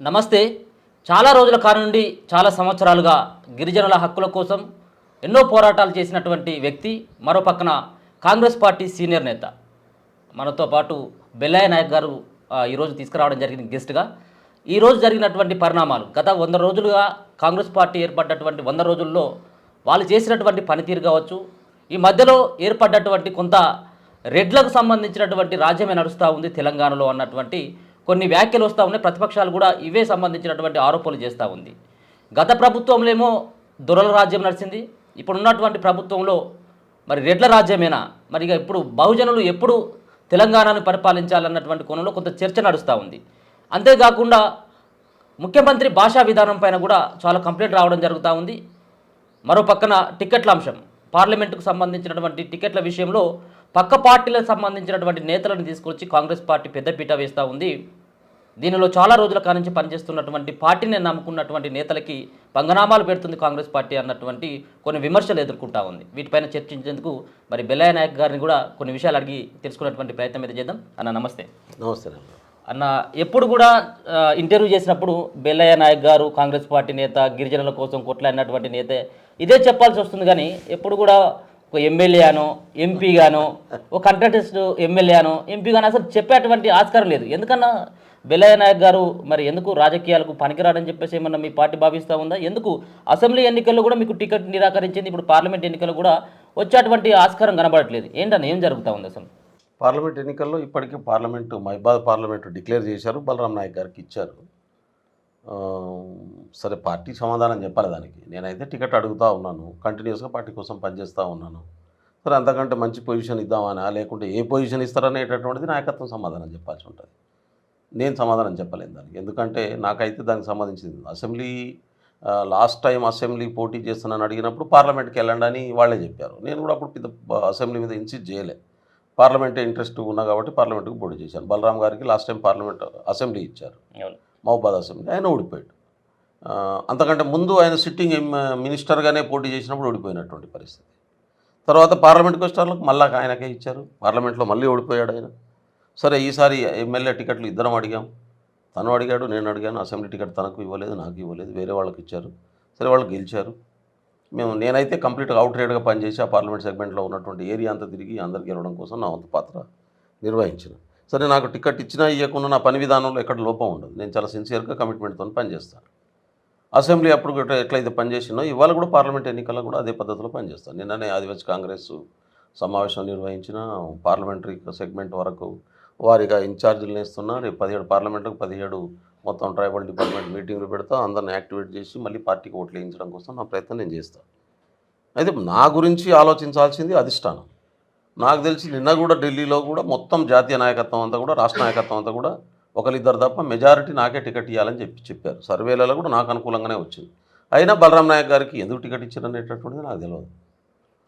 నమస్తే. చాలా రోజుల కాలం నుండి చాలా సంవత్సరాలుగా గిరిజనుల హక్కుల కోసం ఎన్నో పోరాటాలు చేసినటువంటి వ్యక్తి, మరో పక్కన కాంగ్రెస్ పార్టీ సీనియర్ నేత మనతో పాటు బెల్లయ్య నాయక్ గారు ఈరోజు తీసుకురావడం జరిగింది గెస్ట్గా. ఈరోజు జరిగినటువంటి పరిణామాలు, గత 100 రోజులుగా కాంగ్రెస్ పార్టీ ఏర్పడ్డటువంటి 100 రోజుల్లో వాళ్ళు చేసినటువంటి పనితీరు కావచ్చు, ఈ మధ్యలో ఏర్పడ్డటువంటి కొంత రెడ్లకు సంబంధించినటువంటి రాజ్యమే నడుస్తూ ఉంది తెలంగాణలో అన్నటువంటి కొన్ని వ్యాఖ్యలు వస్తూ ఉన్నాయి. ప్రతిపక్షాలు కూడా ఇవే సంబంధించినటువంటి ఆరోపణలు చేస్తూ ఉంది. గత ప్రభుత్వంలో ఏమో దొరల రాజ్యం నడిచింది, ఇప్పుడు ఉన్నటువంటి ప్రభుత్వంలో మరి రెడ్ల రాజ్యమేనా, మరి ఇక ఇప్పుడు బహుజనులు ఎప్పుడు తెలంగాణను పరిపాలించాలన్నటువంటి కోణంలో కొంత చర్చ నడుస్తూ ఉంది. అంతేకాకుండా ముఖ్యమంత్రి భాషా విధానం పైన కూడా చాలా కంప్లైంట్ రావడం జరుగుతూ ఉంది. మరో పక్కన టికెట్ల అంశం, పార్లమెంటుకు సంబంధించినటువంటి టికెట్ల విషయంలో పక్క పార్టీలకు సంబంధించినటువంటి నేతలను తీసుకొచ్చి కాంగ్రెస్ పార్టీ పెద్దపీట వేస్తూ ఉంది. దీనిలో చాలా రోజుల కానుంచి పనిచేస్తున్నటువంటి పార్టీని నమ్ముకున్నటువంటి నేతలకి పంగనామాలు పెడుతుంది కాంగ్రెస్ పార్టీ అన్నటువంటి కొన్ని విమర్శలు ఎదుర్కొంటా ఉంది. వీటిపైన చర్చించేందుకు మరి బెల్లయ్య నాయక్ గారిని కూడా కొన్ని విషయాలు అడిగి తెలుసుకున్నటువంటి ప్రయత్నం అయితే చేద్దాం. అన్న నమస్తే. నమస్తే అన్న, ఎప్పుడు కూడా ఇంటర్వ్యూ చేసినప్పుడు బెల్లయ్య నాయక్ గారు కాంగ్రెస్ పార్టీ నేత, గిరిజనుల కోసం కొట్లాడినటువంటి నేత ఇదే చెప్పాల్సి వస్తుంది. కానీ ఎప్పుడు కూడా ఒక ఎమ్మెల్యేనో ఎంపీగానో ఒక కంటెస్టెడ్ ఎమ్మెల్యేనో ఎంపీగానో అసలు చెప్పేటువంటి ఆస్కారం లేదు. ఎందుకన్నా బెల్లయ్య నాయక్ గారు మరి ఎందుకు రాజకీయాలకు పనికిరాడని చెప్పేసి ఏమన్నా మీ పార్టీ భావిస్తూ ఉందా? ఎందుకు అసెంబ్లీ ఎన్నికల్లో కూడా మీకు టికెట్ నిరాకరించింది, ఇప్పుడు పార్లమెంట్ ఎన్నికల్లో కూడా వచ్చేటువంటి ఆస్కారం కనబడట్లేదు? ఏంటన్నా, ఏం జరుగుతూ ఉంది అసలు? పార్లమెంట్ ఎన్నికల్లో ఇప్పటికే మహిబాద్ పార్లమెంటు డిక్లేర్ చేశారు, బలరాం నాయక్ గారికి ఇచ్చారు. సరే, పార్టీ సమాధానం చెప్పాలి దానికి. నేనైతే టికెట్ అడుగుతూ ఉన్నాను, కంటిన్యూస్గా పార్టీ కోసం పనిచేస్తూ ఉన్నాను. సరే, అంతకంటే మంచి పొజిషన్ ఇద్దామని, లేకుంటే ఏ పొజిషన్ ఇస్తారనేటటువంటిది నాయకత్వం సమాధానం చెప్పాల్సి ఉంటుంది. నేను సమాధానం చెప్పలేను దానికి, ఎందుకంటే నాకైతే దానికి సంబంధించింది అసెంబ్లీ. లాస్ట్ టైం అసెంబ్లీ పోటీ చేస్తున్నాను అడిగినప్పుడు పార్లమెంట్కి వెళ్ళండి అని వాళ్ళే చెప్పారు. నేను కూడా అప్పుడు అసెంబ్లీ మీద ఇన్సిస్ట్ చేయలే. పార్లమెంటే ఇంట్రెస్ట్ ఉన్నా కాబట్టి పార్లమెంట్కి పోటీ చేశాను. బలరాం గారికి లాస్ట్ టైం పార్లమెంట్ అసెంబ్లీ ఇచ్చారు, మహబాద్ అసెంబ్లీ. ఆయన ఓడిపోయాడు. అంతకంటే ముందు ఆయన సిట్టింగ్ మినిస్టర్గానే పోటీ చేసినప్పుడు ఓడిపోయినటువంటి పరిస్థితి. తర్వాత పార్లమెంట్కి వచ్చేటప్పుడు మళ్ళీ ఆయనకే ఇచ్చారు, పార్లమెంట్లో మళ్ళీ ఓడిపోయాడు ఆయన. సరే, ఈసారి ఎమ్మెల్యే టికెట్లు ఇద్దరం అడిగాం. తను అడిగాడు, నేను అడిగాను. అసెంబ్లీ టికెట్ తనకు ఇవ్వలేదు, నాకు ఇవ్వలేదు, వేరే వాళ్ళకి ఇచ్చారు. సరే, వాళ్ళు గెలిచారు. నేనైతే కంప్లీట్గా అవుట్ రైడ్గా పనిచేసి ఆ పార్లమెంట్ సెగ్మెంట్లో ఉన్నటువంటి ఏరియా అంతా తిరిగి అందరికి గెలవడం కోసం నా వంతు పాత్ర నిర్వహించిన. సరే, నాకు టికెట్ ఇచ్చినా ఇవ్వకుండా నా పని విధానంలో ఎక్కడ లోపం ఉండదు. నేను చాలా సిన్సియర్గా కమిట్మెంట్తో పనిచేస్తాను. అసెంబ్లీ అప్పుడు ఎట్లయితే పనిచేసినో ఇవాళ కూడా పార్లమెంట్ ఎన్నికల్లో కూడా అదే పద్ధతిలో పనిచేస్తాను. నిన్ననే ఆదివాసీ కాంగ్రెస్ సమావేశం నిర్వహించిన, పార్లమెంటరీ సెగ్మెంట్ వరకు వారిగా ఇన్ఛార్జీలు నేస్తున్నా. రేపు 17 పార్లమెంటుకు 17 మొత్తం ట్రైబల్ డిపార్ట్మెంట్ మీటింగ్లు పెడతా, అందరిని యాక్టివేట్ చేసి మళ్ళీ పార్టీకి ఓట్లు వేయించడం కోసం నా ప్రయత్నం నేను చేస్తాను. అయితే నా గురించి ఆలోచించాల్సింది అధిష్టానం. నాకు తెలిసి నిన్న కూడా ఢిల్లీలో కూడా మొత్తం జాతీయ నాయకత్వం అంతా కూడా, రాష్ట్ర నాయకత్వం అంతా కూడా ఒకరిద్దరు తప్ప మెజారిటీ నాకే టికెట్ ఇవ్వాలని చెప్పారు. సర్వేలలో కూడా నాకు అనుకూలంగానే వచ్చింది. అయినా బలరాం నాయక్ గారికి ఎందుకు టికెట్ ఇచ్చారనేటటువంటిది నాకు తెలియదు.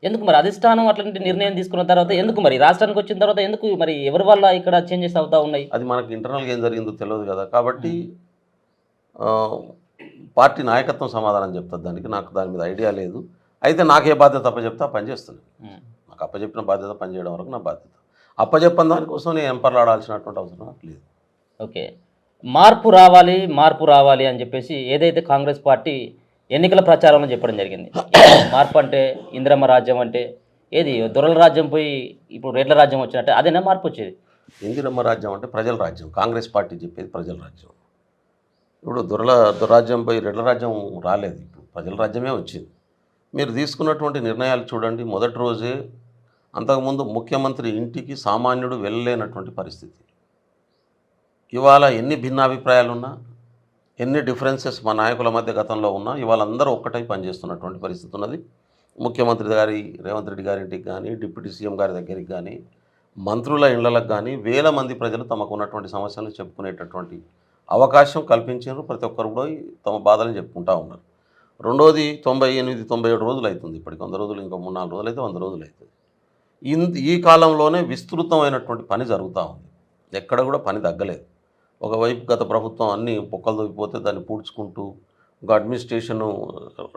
ఎందుకు మరి అధిష్టానం అట్లాంటి నిర్ణయం తీసుకున్న తర్వాత ఎందుకు మరి రాష్ట్రానికి వచ్చిన తర్వాత ఎందుకు మరి ఎవరి వల్ల ఇక్కడ చేంజెస్ అవుతూ ఉన్నాయి? అది మనకు ఇంటర్నల్గా ఏం జరిగిందో తెలియదు కదా. కాబట్టి పార్టీ నాయకత్వం సమాధానం చెప్తుంది దానికి. నాకు దాని మీద ఐడియా లేదు. అయితే నాకే బాధ్యత అప్పచెప్తే పనిచేస్తుంది. నాకు అప్పచెప్పిన బాధ్యత పనిచేయడం వరకు నా బాధ్యత. అప్పచెప్పని దానికోసం నేను ఎంపర్లాడాల్సినటువంటి అవసరం నాకు లేదు. ఓకే, మార్పు రావాలి మార్పు రావాలి అని చెప్పేసి ఏదైతే కాంగ్రెస్ పార్టీ ఎన్నికల ప్రచారంలో చెప్పడం జరిగింది. మార్పు అంటే ఇందిరమ్మ రాజ్యం అంటే ఏది, దొరల రాజ్యం పోయి ఇప్పుడు రెడ్ల రాజ్యం వచ్చినట్టే అదేనా మార్పు వచ్చేది? ఇందిరమ్మ రాజ్యం అంటే ప్రజల రాజ్యం. కాంగ్రెస్ పార్టీ చెప్పేది ప్రజల రాజ్యం. ఇప్పుడు దొరరాజ్యం పోయి రెడ్ల రాజ్యం రాలేదు, ఇప్పుడు ప్రజల రాజ్యమే వచ్చింది. మీరు తీసుకున్నటువంటి నిర్ణయాలు చూడండి. మొదటి రోజే అంతకుముందు ముఖ్యమంత్రి ఇంటికి సామాన్యుడు వెళ్ళలేనటువంటి పరిస్థితి. ఇవాళ ఎన్ని భిన్నాభిప్రాయాలున్నా, ఎన్ని డిఫరెన్సెస్ మా నాయకుల మధ్య గతంలో ఉన్నా, ఇవాళ అందరూ ఒక్కటై పనిచేస్తున్నటువంటి పరిస్థితి ఉన్నది. ముఖ్యమంత్రి గారి రేవంత్ రెడ్డి గారింటికి కానీ, డిప్యూటీ సీఎం గారి దగ్గరికి కానీ, మంత్రుల ఇళ్లకు కానీ వేల మంది ప్రజలు తమకు ఉన్నటువంటి సమస్యలను చెప్పుకునేటటువంటి అవకాశం కల్పించారు. ప్రతి ఒక్కరు కూడా తమ బాధలను చెప్పుకుంటూ ఉన్నారు. రెండోది 98-97 రోజులు అవుతుంది ఇప్పటికి. 100 రోజులు, ఇంకో 3-4 రోజులు అయితే 100 రోజులు అవుతుంది. ఈ కాలంలోనే విస్తృతమైనటువంటి పని జరుగుతూ ఉంది. ఎక్కడ కూడా పని తగ్గలేదు. ఒకవైపు గత ప్రభుత్వం అన్నీ పొక్కలు దొరికిపోతే దాన్ని పూడ్చుకుంటూ ఒక అడ్మినిస్ట్రేషను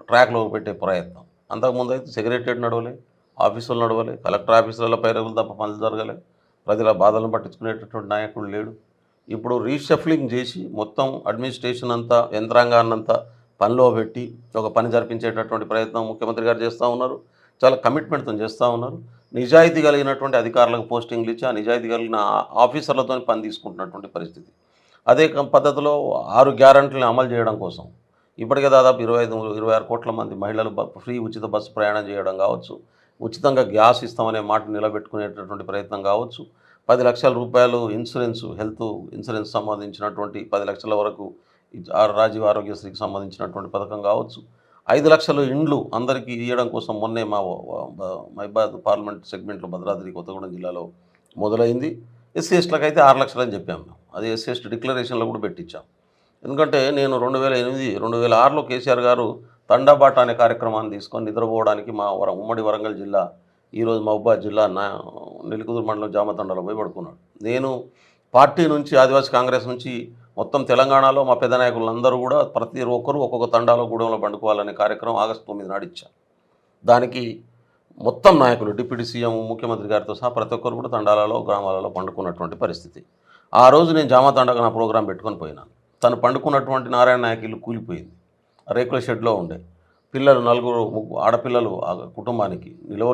ట్రాక్లో పెట్టే ప్రయత్నం. అంతకుముందు అయితే సెక్రటరియట్ నడవలే, ఆఫీసులు నడవలే, కలెక్టర్ ఆఫీసులలో పైరగులు తప్ప పనులు జరగలే, ప్రజల బాధలను పట్టించుకునేటటువంటి నాయకుడు లేడు. ఇప్పుడు రీషఫ్లింగ్ చేసి మొత్తం అడ్మినిస్ట్రేషన్ అంతా యంత్రాంగాన్నంతా పనిలో పెట్టి ఒక పని జరిపించేటటువంటి ప్రయత్నం ముఖ్యమంత్రి గారు చేస్తూ ఉన్నారు. చాలా కమిట్మెంట్తో చేస్తూ ఉన్నారు. నిజాయితీ కలిగినటువంటి అధికారులకు పోస్టింగ్లు ఇచ్చి ఆ నిజాయితీ కలిగిన ఆఫీసర్లతో పని తీసుకుంటున్నటువంటి పరిస్థితి. అదే పద్ధతిలో 6 గ్యారంటీలను అమలు చేయడం కోసం ఇప్పటికే దాదాపు 26 కోట్ల మంది మహిళలు ఫ్రీ ఉచిత బస్సు ప్రయాణం చేయడం కావచ్చు, ఉచితంగా గ్యాస్ ఇస్తామనే మాట నిలబెట్టుకునేటటువంటి ప్రయత్నం కావచ్చు, 10 లక్షల రూపాయలు హెల్త్ ఇన్సూరెన్స్ సంబంధించినటువంటి 10 లక్షల వరకు రాజీవ్ ఆరోగ్యశ్రీకి సంబంధించినటువంటి పథకం కావచ్చు, 5 లక్షల ఇండ్లు అందరికీ ఇవ్వడం కోసం మొన్నే మా మైబాద్ పార్లమెంట్ సెగ్మెంట్లో భద్రాద్రి కొత్తగూడెం జిల్లాలో మొదలైంది. ఎస్సీ ఎస్టీలకు అయితే 6 లక్షలు అని చెప్పాము మేము. అది ఎస్సీ ఎస్టీ డిక్లరేషన్లో కూడా పెట్టించాం. ఎందుకంటే నేను 2008, 2006లో కేసీఆర్ గారు తండాబాట అనే కార్యక్రమాన్ని తీసుకొని నిద్రపోవడానికి మా ఉమ్మడి వరంగల్ జిల్లా, ఈరోజు మహబూబాద్ జిల్లా నెల్లికుదురు మండలం జామతండలో పోయి పడుకున్నాడు. నేను పార్టీ నుంచి ఆదివాసీ కాంగ్రెస్ నుంచి మొత్తం తెలంగాణలో మా పెద్ద నాయకులందరూ కూడా ప్రతి ఒక్కరు ఒక్కొక్క తండాలో గూడెంలో పండుకోవాలనే కార్యక్రమం ఆగస్టు 9 నాడు ఇచ్చాం. దానికి మొత్తం నాయకులు డిప్యూటీ సీఎం ముఖ్యమంత్రి గారితో సహా ప్రతి ఒక్కరు కూడా తండాలలో గ్రామాలలో పండుకున్నటువంటి పరిస్థితి. ఆ రోజు నేను జామతండగా నా ప్రోగ్రాం పెట్టుకొని పోయినాను. తను పండుకున్నటువంటి నారాయణ నాయక్ ఇల్లు కూలిపోయింది. రేకుల షెడ్లో ఉండే పిల్లలు 4 ఆడపిల్లలు ఆ కుటుంబానికి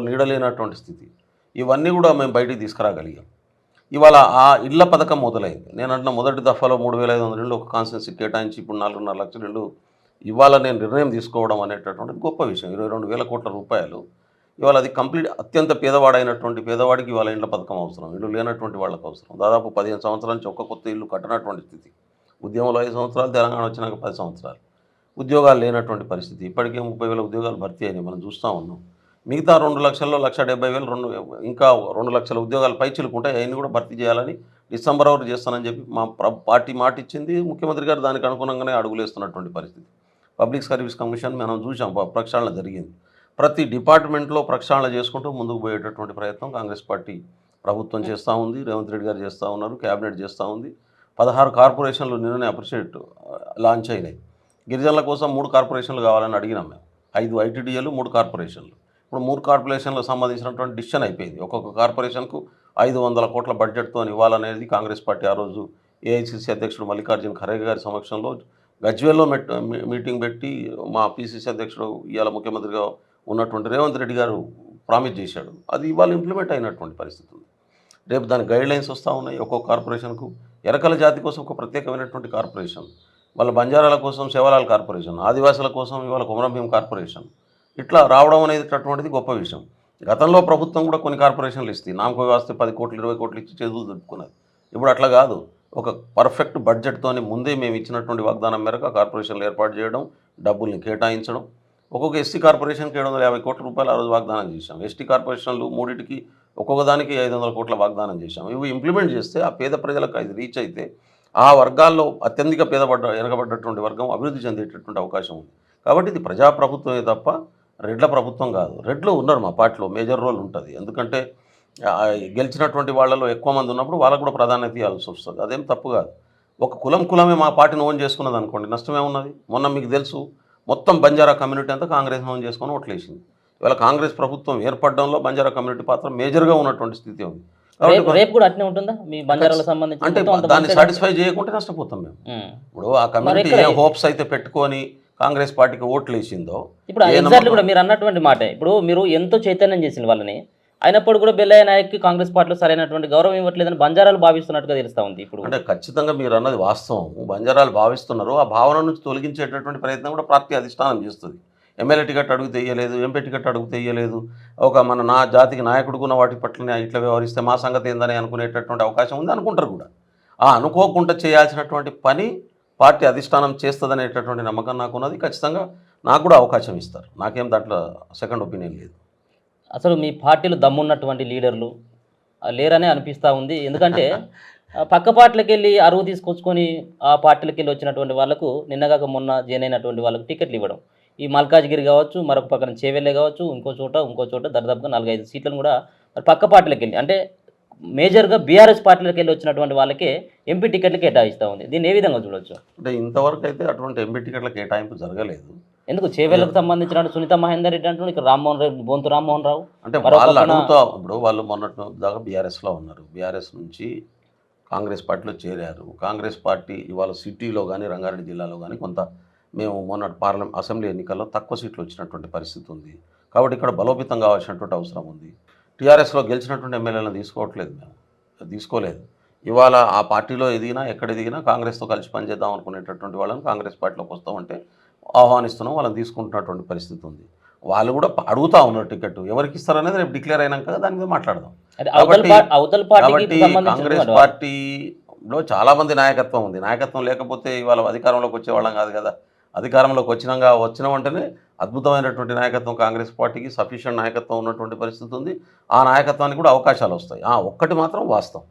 నీడలేనటువంటి స్థితి. ఇవన్నీ కూడా మేము బయటికి తీసుకురాగలిగాం. ఇవాళ ఆ ఇళ్ల పథకం మొదలైంది. నేను అంటున్న మొదటి దఫాలో 3,500 ఇళ్ళు ఒక కాన్స్టిట్యున్సీ కేటాయించి ఇప్పుడు 4.5 లక్షల ఇళ్ళు ఇవాళ నేను నిర్ణయం తీసుకోవడం అనేటటువంటిది గొప్ప విషయం. 22,000 కోట్ల రూపాయలు ఇవాళ అది కంప్లీట్ అత్యంత పేదవాడైనటువంటి పేదవాడికి ఇవాళ ఇళ్ల పథకం అవసరం, ఇల్లు లేనటువంటి వాళ్ళకి అవసరం. దాదాపు 15 సంవత్సరాల నుంచి ఒక్క కొత్త ఇల్లు కట్టనటువంటి స్థితి. ఉద్యమంలో 5 సంవత్సరాలు, తెలంగాణ వచ్చినాక 10 సంవత్సరాలు. ఉద్యోగాలు లేనటువంటి పరిస్థితి. ఇప్పటికే 30,000 ఉద్యోగాలు భర్తీ అయినాయి, మనం చూస్తూ ఉన్నాం. మిగతా 2 లక్షల్లో 1,70,000 ఇంకా 2 లక్షల ఉద్యోగాలు పైచిలుకుంటాయి. అవన్నీ కూడా భర్తీ చేయాలని డిసెంబర్ వరకు చేస్తానని చెప్పి మా పార్టీ మాట ఇచ్చింది. ముఖ్యమంత్రి గారు దానికి అనుగుణంగానే అడుగులేస్తున్నటువంటి పరిస్థితి. పబ్లిక్ సర్వీస్ కమిషన్ మనం చూసాం, ప్రక్షాళన జరిగింది. ప్రతి డిపార్ట్మెంట్లో ప్రక్షాళన చేసుకుంటూ ముందుకు పోయేటటువంటి ప్రయత్నం కాంగ్రెస్ పార్టీ ప్రభుత్వం చేస్తూ ఉంది. రేవంత్ రెడ్డి గారు చేస్తూ ఉన్నారు, క్యాబినెట్ చేస్తూ ఉంది. 16 కార్పొరేషన్లు నిన్ననే అప్రిషియేట్ లాంచ్ అయినాయి. గిరిజనుల కోసం 3 కార్పొరేషన్లు కావాలని అడిగినాం మేము. 5 ఐటీడీఏలు, 3 కార్పొరేషన్లు. ఇప్పుడు 3 కార్పొరేషన్లకు సంబంధించినటువంటి డిసిషన్ అయిపోయింది. ఒక్కొక్క కార్పొరేషన్కు 500 కోట్ల బడ్జెట్తో ఇవ్వాలనేది కాంగ్రెస్ పార్టీ ఆ రోజు ఏఐసిసి అధ్యక్షుడు మల్లికార్జున ఖర్గే గారి సమక్షంలో గజ్వేల్లో మీటింగ్ పెట్టి మా పిసిసి అధ్యక్షుడు ఇవాళ ముఖ్యమంత్రిగా ఉన్నటువంటి రేవంత్ రెడ్డి గారు ప్రామిస్ చేశాడు. అది ఇవాళ ఇంప్లిమెంట్ అయినటువంటి పరిస్థితి ఉంది. రేపు దాని గైడ్లైన్స్ వస్తూ ఉన్నాయి. ఒక్కొక్క కార్పొరేషన్కు ఎరకల జాతి కోసం ఒక ప్రత్యేకమైనటువంటి కార్పొరేషన్, వాళ్ళ బంజారాల కోసం శివలాల్ కార్పొరేషన్, ఆదివాసుల కోసం ఇవాళ కొమరంభీం కార్పొరేషన్, ఇట్లా రావడం అనేటటువంటిది గొప్ప విషయం. గతంలో ప్రభుత్వం కూడా కొన్ని కార్పొరేషన్లు ఇస్తాయి, నామకు వస్తే 10 కోట్లు 20 కోట్లు ఇచ్చి చేతులు దులుపుకున్నది. ఇప్పుడు అట్లా కాదు, ఒక పర్ఫెక్ట్ బడ్జెట్తోని ముందే మేము ఇచ్చినటువంటి వాగ్దానం మేరకు ఆ కార్పొరేషన్లు ఏర్పాటు చేయడం, డబ్బుల్ని కేటాయించడం. ఒక్కొక్క ఎస్సీ కార్పొరేషన్కి 750 కోట్ల రూపాయలు ఆ రోజు వాగ్దానం చేశాం. ఎస్టీ కార్పొరేషన్లు 3టికి ఒక్కొక్క దానికి 500 కోట్ల వాగ్దానం చేశాం. ఇవి ఇంప్లిమెంట్ చేస్తే ఆ పేద ప్రజలకు అది రీచ్ అయితే ఆ వర్గాల్లో అత్యధిక వెనకబడ్డటువంటి వర్గం అభివృద్ధి చెందేటటువంటి అవకాశం ఉంది. కాబట్టి ఇది ప్రజాప్రభుత్వమే తప్ప రెడ్ల ప్రభుత్వం కాదు. రెడ్లు ఉన్నారు మా పార్టీలో, మేజర్ రోల్ ఉంటుంది. ఎందుకంటే గెలిచినటువంటి వాళ్ళలో ఎక్కువ మంది ఉన్నప్పుడు వాళ్ళకు కూడా ప్రాధాన్యత ఇవ్వాల్సి వస్తుంది. అదేం తప్పు కాదు. ఒక కులమే మా పార్టీని ఓన్ చేసుకున్నది అనుకోండి, నష్టమే ఉన్నది. మొన్న మీకు తెలుసు, మొత్తం బంజారా కమ్యూనిటీ అంతా కాంగ్రెస్ ఓన్ చేసుకొని ఓట్లేసింది. ఇవాళ కాంగ్రెస్ ప్రభుత్వం ఏర్పడడంలో బంజారా కమ్యూనిటీ పాత్ర మేజర్గా ఉన్నటువంటి స్థితి ఉంది. రేపు కూడా అట్నే ఉంటుందా మీ బంజారాలకు సంబంధించి? అంటే దాన్ని సాటిస్ఫై చేయకుంటే నష్టపోతాం మేము. ఇప్పుడు ఆ కమ్యూనిటీ ఏ హోప్స్ అయితే పెట్టుకొని కాంగ్రెస్ పార్టీకి ఓట్లు వేసిందో, ఇప్పుడు ఎగ్జాక్ట్లీ కూడా మీరు అన్నటువంటి మాట, ఇప్పుడు మీరు ఎంతో చైతన్యం చేసిన వాళ్ళని అయినప్పుడు కూడా బెల్లయ్య నాయక్కి కాంగ్రెస్ పార్టీలో సరైనటువంటి గౌరవం ఇవ్వట్లేదని బంజారాలు భావిస్తున్నట్టుగా తెలుస్తూ ఉంది. ఇప్పుడు అంటే ఖచ్చితంగా మీరు అన్నది వాస్తవం, బంజారాలు భావిస్తున్నారు. ఆ భావన నుంచి తొలగించేటటువంటి ప్రయత్నం కూడా పార్టీ అధిష్టానం చేస్తుంది. ఎమ్మెల్యే టికెట్ అడుగుతే ఇయ్యలేదు, ఎంపీ టికెట్ అడుగుతే ఇయ్యలేదు, ఒక నా జాతికి నాయకుడుకున్న వాటి పట్ల ఇట్లా వ్యవహరిస్తే మా సంగతి ఏందని అనుకునేటటువంటి అవకాశం ఉంది, అనుకుంటారు కూడా. ఆ అనుకోకుండా చేయాల్సినటువంటి పని పార్టీ అధిష్టానం చేస్తుందనేటటువంటి నమ్మకం నాకు ఉన్నది. ఖచ్చితంగా నాకు కూడా అవకాశం ఇస్తారు, నాకేం దాంట్లో సెకండ్ ఒపీనియన్ లేదు. అసలు మీ పార్టీలో దమ్మున్నటువంటి లీడర్లు లేరనే అనిపిస్తూ ఉంది. ఎందుకంటే పక్క పార్టీలకు వెళ్ళి అరువు తీసుకొచ్చుకొని ఆ పార్టీలకు వెళ్ళి వచ్చినటువంటి వాళ్ళకు నిన్నగాక మొన్న జాయిన్ అయినటువంటి వాళ్ళకు టికెట్లు ఇవ్వడం, ఈ మల్కాజ్గిరి కావచ్చు, మరొక పక్కన చేవెళ్ళే కావచ్చు, ఇంకో చోట దాదాపుగా 4-5 సీట్లను కూడా పక్క పార్టీలకు వెళ్ళి, అంటే మేజర్గా బీఆర్ఎస్ పార్టీలకు వెళ్ళి వచ్చినటువంటి వాళ్ళకే ఎంపీ టికెట్లు కేటాయిస్తూ ఉంది. దీన్ని ఏ విధంగా చూడొచ్చు? అంటే ఇంతవరకు అయితే అటువంటి ఎంపీ టికెట్ల కేటాయింపు జరగలేదు. ఎందుకు చేవేళ్లకు సంబంధించిన సునీత మహేందర్ రెడ్డి అంటున్నారు, ఇక్కడ రామ్మోహన్ రెడ్డి, బొంతు రామ్మోహన్ రావు అంటే వాళ్ళు అడుగుతా, ఇప్పుడు వాళ్ళు మొన్నటి దాకా బీఆర్ఎస్లో ఉన్నారు. బీఆర్ఎస్ నుంచి కాంగ్రెస్ పార్టీలో చేరారు. కాంగ్రెస్ పార్టీ ఇవాళ సిటీలో కానీ రంగారెడ్డి జిల్లాలో కానీ కొంత మేము మొన్న అసెంబ్లీ ఎన్నికల్లో తక్కువ సీట్లు వచ్చినటువంటి పరిస్థితి ఉంది. కాబట్టి ఇక్కడ బలోపేతం కావాల్సినటువంటి అవసరం ఉంది. టీఆర్ఎస్లో గెలిచినటువంటి ఎమ్మెల్యేలను తీసుకోవట్లేదు, మేము తీసుకోలేదు. ఇవాళ ఆ పార్టీలో ఎదిగినా ఎక్కడ ఎదిగినా కాంగ్రెస్తో కలిసి పనిచేద్దాం అనుకునేటటువంటి వాళ్ళని కాంగ్రెస్ పార్టీలోకి వస్తామంటే ఆహ్వానిస్తున్నాం, వాళ్ళని తీసుకుంటున్నటువంటి పరిస్థితి ఉంది. వాళ్ళు కూడా అడుగుతూ ఉన్నారు టికెట్, ఎవరికి ఇస్తారనేది రేపు డిక్లేర్ అయినాక దాని మీద మాట్లాడదాం. కాబట్టి కాంగ్రెస్ పార్టీలో చాలామంది నాయకత్వం ఉంది. నాయకత్వం లేకపోతే ఇవాళ అధికారంలోకి వచ్చేవాళ్ళం కాదు కదా. అధికారంలోకి వచ్చిన వెంటనే అద్భుతమైనటువంటి నాయకత్వం కాంగ్రెస్ పార్టీకి సఫిషియెంట్ నాయకత్వం ఉన్నటువంటి పరిస్థితి ఉంది. ఆ నాయకత్వానికి కూడా అవకాశాలు వస్తాయి. ఒక్కటి మాత్రం వాస్తవం,